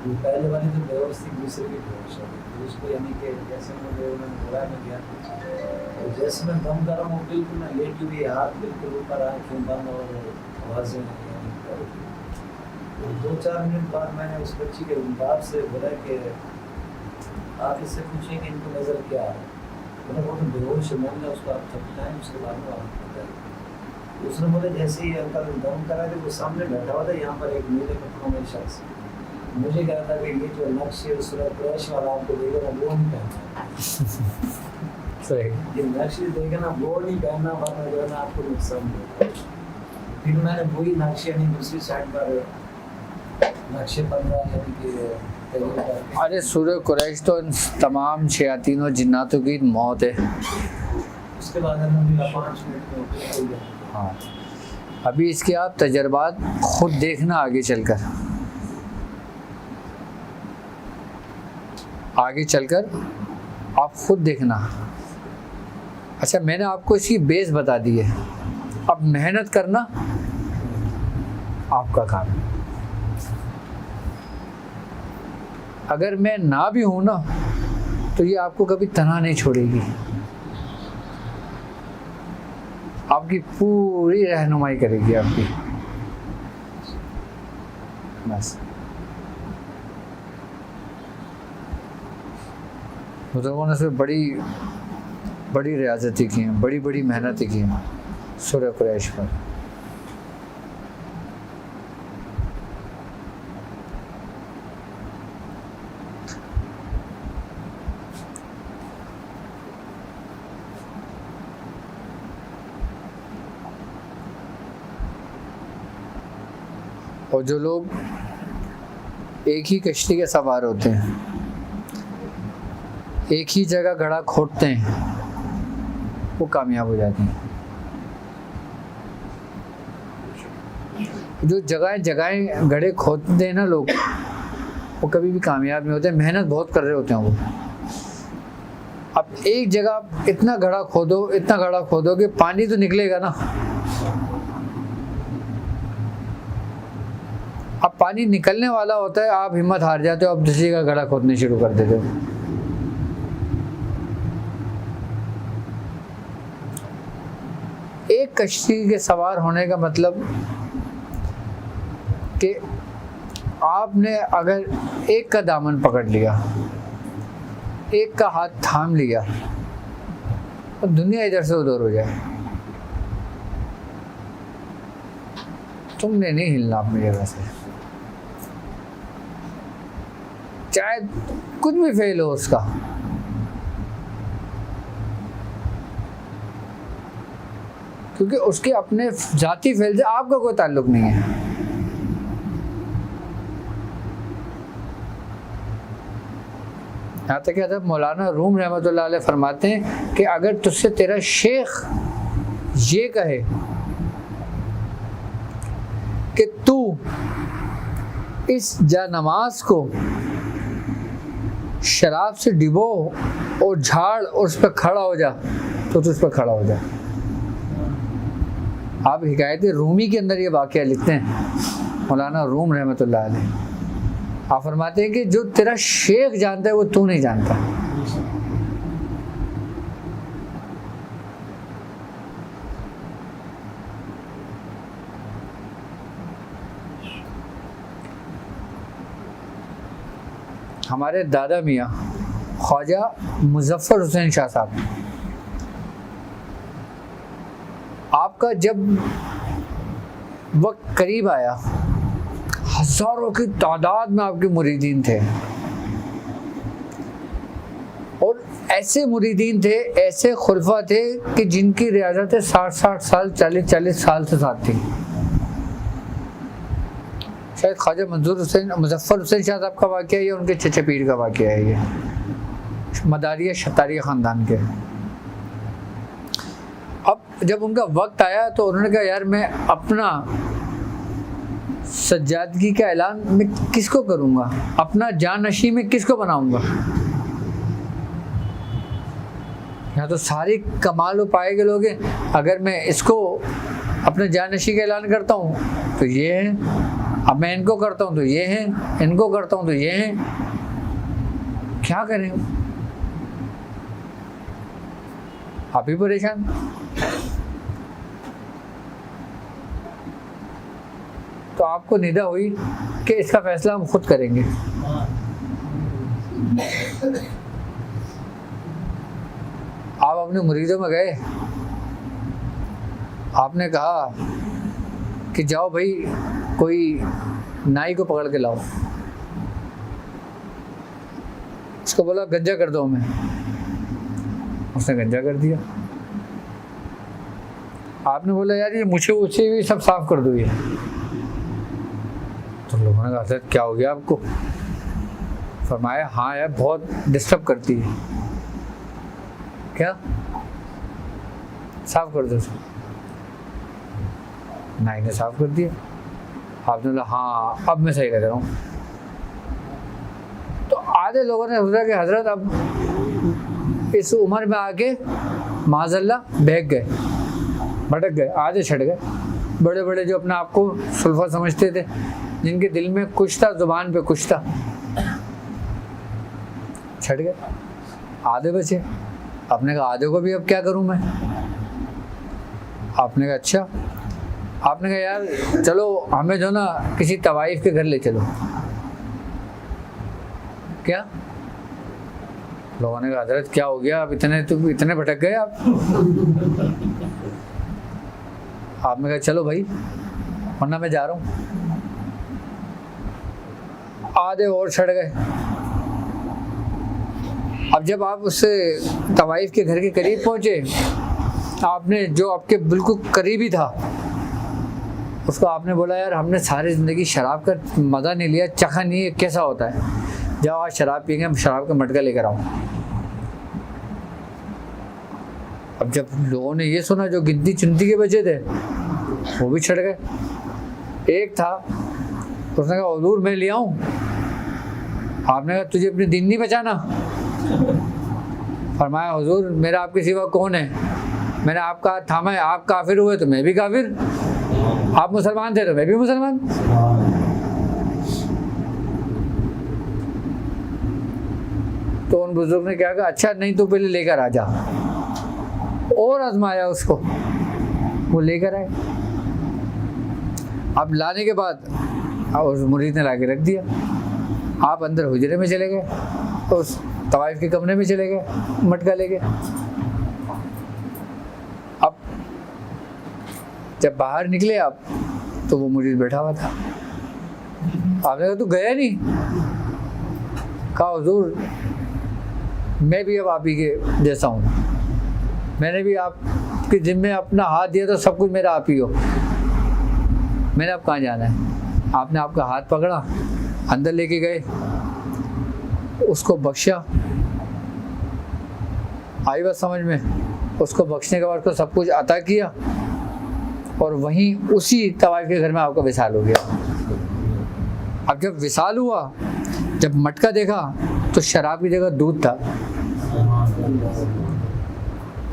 S6: वो पहले वाली तो बेहोश थी, दूसरी भी बेहोश हो गई। उसको यानी कि जैसे मुझे उन्होंने बुलाया में गया, और जैसे मैं दम कर रहा हूँ बिल्कुल मैं लेटी हुई, हाथ बिल्कुल ऊपर, आँखें बंद और आवाज़ें। 2-4 मिनट बाद मैंने उस बच्ची के बाप से बोला कि आप इससे पूछें कि इनको नज़र क्या है। मैंने बहुत बेहोश है, मैंने उसको आप थपटाएँ, उसके बाद में आप बताएँ। उसने बोले जैसे ही अंकल दम करा थे, वो सामने बैठा हुआ था यहाँ पर एक नीले कपड़ों में शख्स। मुझे कहा था कि ये जो नक्श है सूरह कुरैश वाला आपको देखेगा वो नहीं पहनना, ये नक्श देखे ना वो नहीं पहनना, वरना जो है ना आपको नुकसान देगा। फिर मैंने वही नक्श यानी दूसरी साइड पर नक्शे 15 यानी कि
S2: अरे सूरह कुरैश तो इन तमाम शयातीन और जिन्नातों की मौत है।
S6: उसके बाद हमें 5 मिनट में हो गया।
S2: हाँ, अभी इसके आप तजर्बात खुद देखना आगे चलकर, आगे चलकर आप खुद देखना। अच्छा, मैंने आपको इसकी बेस बता दी है, अब मेहनत करना आपका काम है। अगर मैं ना भी हूं ना तो ये आपको कभी तन्हा नहीं छोड़ेगी, आपकी पूरी रहनुमाई करेगी आपकी। बस बुजुर्गों ने उसमें बड़ी बड़ी रियाजतें की हैं, बड़ी बड़ी मेहनतें की हैं सूरह कुरैश पर। और जो लोग एक ही कश्ती के सवार होते हैं, एक ही जगह घड़ा खोदते हैं, वो कामयाब हो जाते हैं। जो जगह घड़े खोदते हैं ना लोग, वो कभी भी कामयाब नहीं होते, मेहनत बहुत कर रहे होते हैं वो। अब एक जगह इतना घड़ा खोदो कि पानी तो निकलेगा ना। अब पानी निकलने वाला होता है, आप हिम्मत हार जाते हो, अब दूसरी का घड़ा खोदने शुरू कर देते हो। एक कश्ती के सवार होने का मतलब कि आपने अगर एक का दामन पकड़ लिया, एक का हाथ थाम लिया, तो दुनिया इधर से उधर हो जाए, तुमने नहीं हिलना अपनी जगह से, चाहे कुछ भी फेल हो उसका। क्योंकि उसके अपने जाती फेल से आपका कोई ताल्लुक नहीं है। यहाँ तक कि मौलाना रूम रहमतुल्लाह अलैह फरमाते हैं कि अगर तुझसे तेरा शेख ये कहे कि तू इस जानमाज को शराब से डिबो और झाड़ और उस पर खड़ा हो जा, तो तू उस पर खड़ा हो जा। आप हिकायत रूमी के अंदर ये वाक़या लिखते हैं मौलाना रूम रहमतुल्लाह अलैह। आप फरमाते हैं कि जो तेरा शेख जानता है वो तू नहीं जानता। हमारे दादा मियाँ ख्वाजा मुजफ्फर हुसैन शाह साहब, आपका जब वक्त करीब आया, हजारों की तादाद में आपके मुरीदीन थे, और ऐसे मुरीदीन थे, ऐसे खुलफा थे कि जिनकी रियासतें 60-60 साल 40-40 साल से साथ थी। शायद ख्वाजा मुजफ्फर हुसैन शाह साहब का वाक़या है, उनके चचे पीर का वाक़या है, ये मदारिया शतारिया ख़ानदान के। अब जब उनका वक्त आया तो उन्होंने कहा यार मैं अपना सज्जादगी का ऐलान मैं किसको करूँगा, अपना जानशी में किसको बनाऊँगा। यहाँ तो सारे कमाल पाए गए लोग हैं, अगर मैं इसको अपने जानशी का ऐलान करता हूँ तो ये है, अब मैं इनको करता हूँ तो ये है, इनको करता हूँ तो ये है, क्या करें। आप ही परेशान। तो आपको निदा हुई कि इसका फैसला हम खुद करेंगे। आप अपने मुरीदों में गए, आपने कहा कि जाओ भाई कोई नाई को पकड़ के लाओ, उसको बोला गंजा कर दो हमें, उसने गंजा कर दिया। आपने बोला यार ये मुझे उसे भी सब साफ कर दो ये, तो लोगों ने कहा क्या हो गया आपको, फरमाया हाँ यार बहुत डिस्टर्ब करती है। क्या? साफ कर दो उसको। नाई ने साफ कर दिया। आपने बोला हाँ अब मैं सही लग रहा हूँ। तो आधे लोगों ने सोचा कि हजरत अब इस उम्र में आके माज़अल्लाह बहक गए, भटक गए, आधे छट गए। बड़े बड़े जो अपने आप को सुल्फा समझते थे, जिनके दिल में कुछ था, जुबान पे कुछ था, छट गए, आधे बचे। आपने कहा आधे को भी अब क्या करूं मैं? आपने कहा अच्छा। आपने कहा यार चलो हमें जो ना किसी तवाइफ के घर ले चलो। क्या? लोगों ने कहा हजरत क्या हो गया, अब इतने भटक गए आप? आपने कहा चलो भाई वरना मैं जा रहा हूँ। आधे और छड़ गए। अब जब आप उससे तवाइफ के घर के करीब पहुंचे, आपने जो आपके बिल्कुल करीबी था उसको आपने बोला यार हमने सारी ज़िंदगी शराब का मज़ा नहीं लिया, चखा नहीं है कैसा होता है, जाओ आज शराब पियेंगे, हम शराब का मटका लेकर आओ। अब जब लोगों ने ये सुना, जो गिनती चुनती के बचे थे वो भी छड़ गए। एक था उसने कहा हुजूर मैं ले आऊं। आपने कहा तुझे अपने दीन नहीं बचाना? फरमाया हुजूर मेरा आपके सिवा कौन है, मैंने आपका हाथ थामा है, आप काफिर हुए तो मैं भी काफिर, आप मुसलमान थे तो मैं भी मुसलमान। तो उन बुजुर्ग ने क्या कहा, अच्छा नहीं तो पहले लेकर आ जा। और आजमाया उसको, वो लेकर आए। अब लाने के बाद उस मुरीद ने लाके रख दिया। आप अंदर हुजरे में चले गए, उस तवाइफ के कमरे में चले गए, मटका लेके। अब जब बाहर निकले आप तो वो मुरीद बैठा हुआ था। आपने कहा तू गया नहीं? कहा हुजूर मैं भी अब आप ही के जैसा हूँ, मैंने भी आपके जिम्मे अपना हाथ दिया तो सब कुछ मेरा आप ही हो, मैंने अब कहाँ जाना है। आपने आपका हाथ पकड़ा, अंदर लेके गए, उसको बख्शा। आई बात समझ में? उसको बख्शने के बाद उसको सब कुछ अता किया और वहीं उसी तवाइफ के घर में आपका विसाल हो गया। अब जब विसाल हुआ, जब मटका देखा तो शराब की जगह दूध था।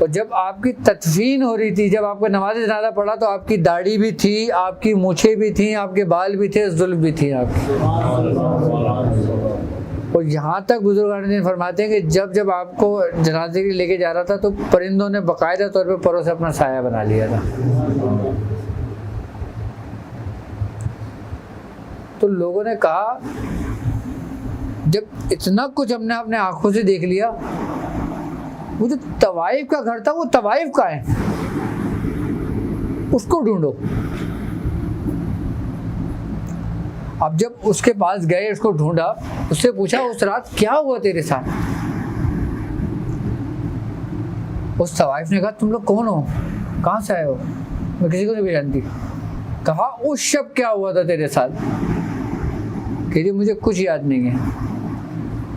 S2: और जब आपकी तदफीन हो रही थी, जब आपका नमाज जनाजा पढ़ा तो आपकी दाढ़ी भी थी, आपकी मूछें भी थी, आपके बाल भी थे, जुल्फ भी थी आपकी। और यहाँ तक बुजुर्गान दिन फरमाते हैं कि जब जब आपको जनाजे के लिए लेके जा रहा था तो परिंदों ने बाकायदा तौर पे परों से अपना साया बना लिया था। तो लोगों ने कहा जब इतना कुछ हमने अपने आंखों से देख लिया, वो जो तवाइफ का घर था वो तवाइफ का है, उसको ढूंढो। अब जब उसके पास गए, उसको ढूंढा, उससे पूछा उस रात क्या हुआ तेरे साथ? उस तवाइफ ने कहा तुम लोग कौन हो, कहाँ से आए हो? मैं किसी को नहीं जानती। कहा उस शब क्या हुआ था तेरे साथ? कह मुझे कुछ याद नहीं है।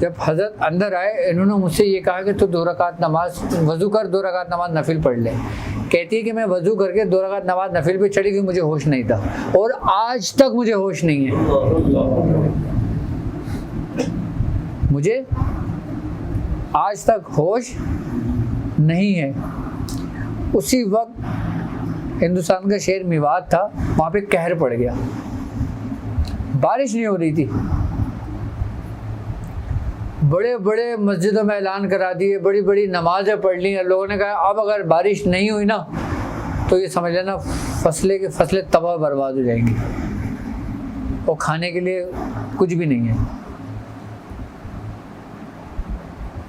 S2: जब हजरत अंदर आए, इन्होंने मुझसे ये कहा कि तू 2 रकात नमाज वज़ू कर, 2 रकात नमाज नफिल पढ़ ले। कहती है कि मैं वज़ू करके 2 रकात नमाज नफिल पे चढ़ी कि मुझे होश नहीं था, और आज तक मुझे होश नहीं है। मुझे आज तक होश नहीं है। उसी वक्त हिंदुस्तान का शहर मेवात था, वहाँ पे कहर पड़ गया, बारिश नहीं हो रही थी। बड़े बड़े मस्जिदों में ऐलान करा दिए, बड़ी बड़ी नमाजें पढ़ ली। लोगों ने कहा अब अगर बारिश नहीं हुई ना तो ये समझ लेना फसलें तबाह बर्बाद हो जाएंगी और खाने के लिए कुछ भी नहीं है।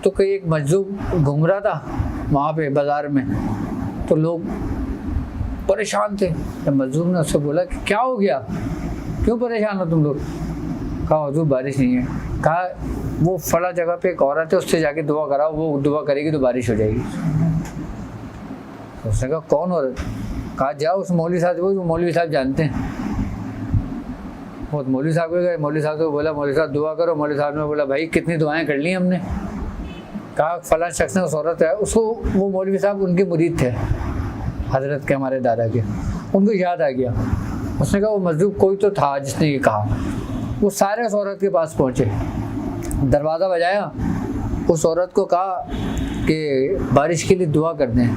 S2: तो कई एक मजदूर घूम रहा था वहाँ पे बाज़ार में, तो लोग परेशान थे। तो मजदूर ने उससे बोला कि क्या हो गया, क्यों परेशान हो तुम लोग? कहा हुजूर बारिश नहीं है। कहा वो फला जगह पे एक औरत है, उससे जाके दुआ कराओ, वो दुआ करेगी तो बारिश हो जाएगी। उसने कहा कौन औरत? कहा जाओ उस मौलवी साहब को, वो मौलवी साहब जानते हैं। वो मौलवी साहब के गए, मौलवी साहब को बोला मौलवी साहब दुआ करो। मौलवी साहब ने बोला भाई कितनी दुआएं कर ली हमने। कहा फलां शख्स ने उस औरत है उसको, वो मौलवी साहब उनके मुरीद थे हजरत के, हमारे दादा के, उनको याद आ गया। उसने कहा वो मजदूर कोई तो था जिसने ये कहा। वो सारे उस औरत के पास पहुँचे, दरवाज़ा बजाया, उस औरत को कहा कि बारिश के लिए दुआ कर दें।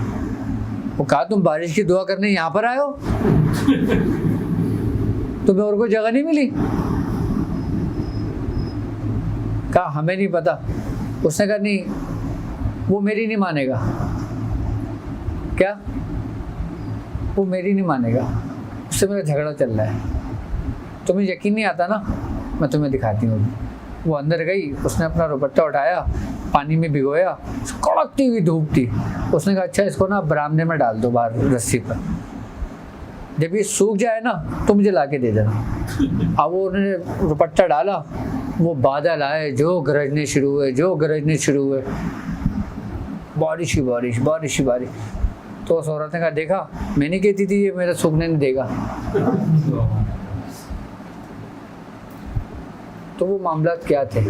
S2: वो कहा तुम बारिश की दुआ करने यहाँ पर आए हो? तुम्हें और कोई जगह नहीं मिली? कहा हमें नहीं पता। उसने कहा नहीं, वो मेरी नहीं मानेगा। क्या? वो मेरी नहीं मानेगा, उससे मेरा झगड़ा चल रहा है। तुम्हें यकीन नहीं आता ना, मैं तुम्हें दिखाती हूँ। वो अंदर गई, उसने अपना दुपट्टा उठाया, पानी में भिगोया, कड़कती हुई धूप थी। उसने कहा अच्छा इसको ना बरामदे में डाल दो बाहर रस्सी पर, जब ये सूख जाए ना तो मुझे ला के दे देना। अब वो उन्होंने दुपट्टा डाला, वो बादल आए जो गरजने शुरू हुए, जो गरजने शुरू हुए, बारिश ही बारिश, बारिश ही बारिश। तो उस औरत ने कहा देखा, मैंने कहती थी ये मेरा सूखने नहीं देगा। तो वो मामलात क्या थे,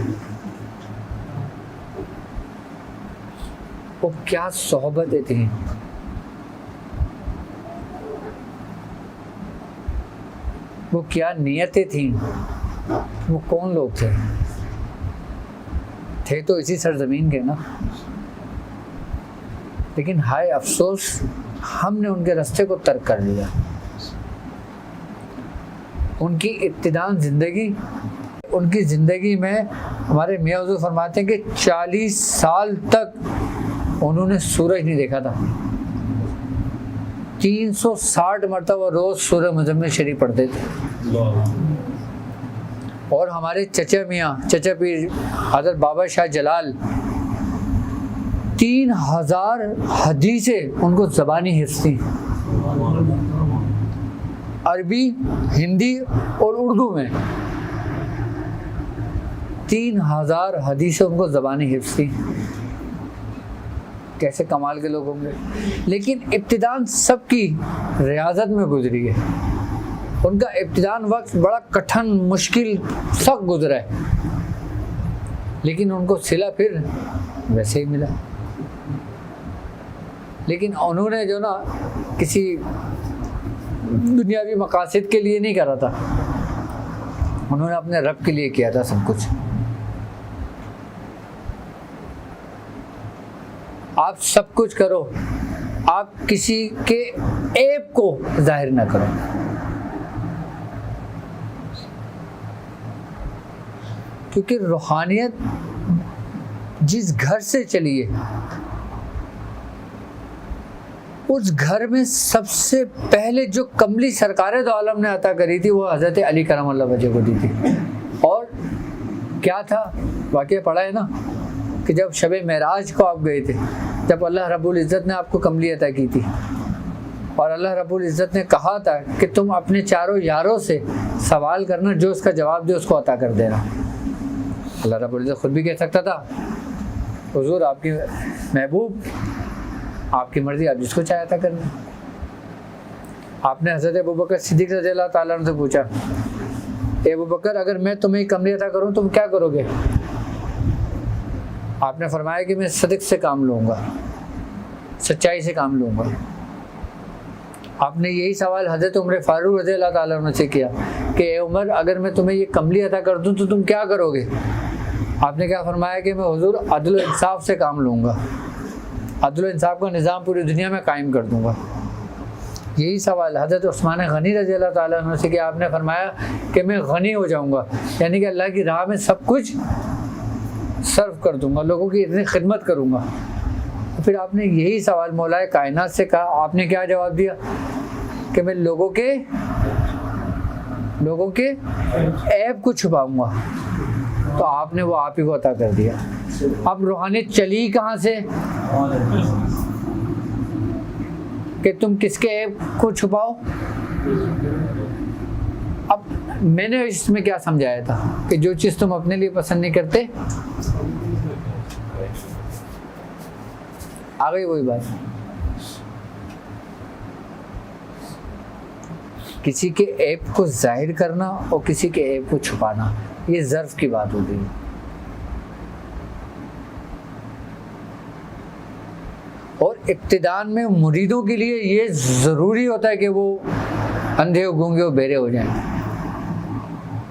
S2: वो क्या सोहबतें थी, वो क्या नियतें थी, वो कौन लोग थे तो इसी सरजमीन के ना। लेकिन हाय अफसोस हमने उनके रास्ते को तर्क कर लिया। उनकी इब्तिदान ज़िंदगी, उनकी ज़िंदगी में हमारे मियां हुज़ूर फरमाते हैं कि 40 साल तक उन्होंने सूरज नहीं देखा था। 360 मरतबा रोज़ सूरह मुज़म्मिल शरीफ पढ़ते थे। और हमारे चचा मियाँ, चचा पीर हज़रत बाबा शाह जलाल, 3000 हदीसें उनको ज़बानी हिफ्ज़ थी, अरबी, हिंदी और उर्दू में 3000 हदीसें उनको ज़बानी हिफ्ज़ थी। कैसे कमाल के लोग होंगे। लेकिन इब्तिदान सबकी रियाजत में गुजरी है। उनका इब्तिदान वक्त बड़ा कठिन, मुश्किल, सख्त गुजरा है, लेकिन उनको सिला फिर वैसे ही मिला। लेकिन उन्होंने जो ना किसी दुनियावी मकासद के लिए नहीं करा था, उन्होंने अपने रब के लिए किया था सब कुछ। आप सब कुछ करो, आप किसी के ऐब को जाहिर ना करो। क्योंकि रूहानियत जिस घर से चली है, उस घर में सबसे पहले जो कमली सरकार दो आलम ने अता करी थी वो हज़रत अली करमल्लाहु वजह को दी थी। और क्या था, वाक़या पढ़ा है ना कि जब शब मेराज को आप गए थे, जब अल्लाह रब्बुल इज़्ज़त ने आपको कमली अता की थी और अल्लाह रब्बुल इज़्ज़त ने कहा था कि तुम अपने चारों यारों से सवाल करना, जो उसका जवाब दे उसको अता कर देना। अल्लाह रब्बुल इज़्ज़त खुद भी कह सकता था हुज़ूर आपकी महबूब, आपकी मर्ज़ी, आप जिसको चाहे अता करना। आपने हज़रत अबू बकर सिद्दीक़ रज़ियल्लाहु ताला अन्हु से पूछा, ए अबू बकर अगर मैं तुम्हें कमली अता करूँ तुम क्या करोगे? आपने फरमाया कि मैं सदिक़ से काम लूँगा, सच्चाई से काम लूँगा। आपने यही सवाल हज़रत उमर फ़ारूक रज़ियल्लाहु ताला अन्हु से किया कि ए उमर अगर मैं तुम्हें ये कमली अता कर दूँ तो तुम क्या करोगे? आपने क्या फरमाया कि मैं हुज़ूर अदल व इंसाफ से काम लूँगा, अदल व इंसाफ का निज़ाम पूरी दुनिया में कायम कर दूँगा। यही सवाल हज़रत उस्मान गनी रज़ियल्लाहु ताला अन्हु से किया। आपने फरमाया कि मैं गनी हो जाऊँगा, यानी कि अल्लाह की राह में सब कुछ सर्व कर दूँगा, लोगों की इतनी खिदमत करूँगा। तो फिर आपने यही सवाल मौलाए कायनात से कहा, आपने क्या जवाब दिया कि मैं लोगों के ऐब को छुपाऊँगा। तो आपने वो आप ही को अता कर दिया। अब रूहानियत चली कहाँ से कि तुम किसके ऐब को छुपाओ? अब मैंने इसमें क्या समझाया था कि जो चीज़ तुम अपने लिए पसंद नहीं करते, आ गई वही बात। किसी के ऐप को जाहिर करना और किसी के ऐप को छुपाना, ये ज़र्फ की बात होती है। और इब्तिदान में मुरीदों के लिए ये ज़रूरी होता है कि वो अंधे गूंगे और बहरे हो जाएं,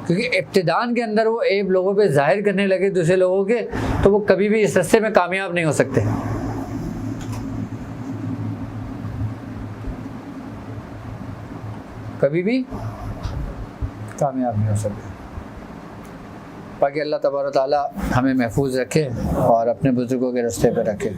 S2: क्योंकि इब्तिदान के अंदर वो ऐप लोगों पे जाहिर करने लगे दूसरे लोगों के, तो वो कभी भी इस रास्ते में कामयाब नहीं हो सकते। कभी भी कामयाब नहीं हो सकते। बाकी अल्लाह तबारक व तआला हमें महफूज रखे और अपने बुजुर्गों के रास्ते पर रखे।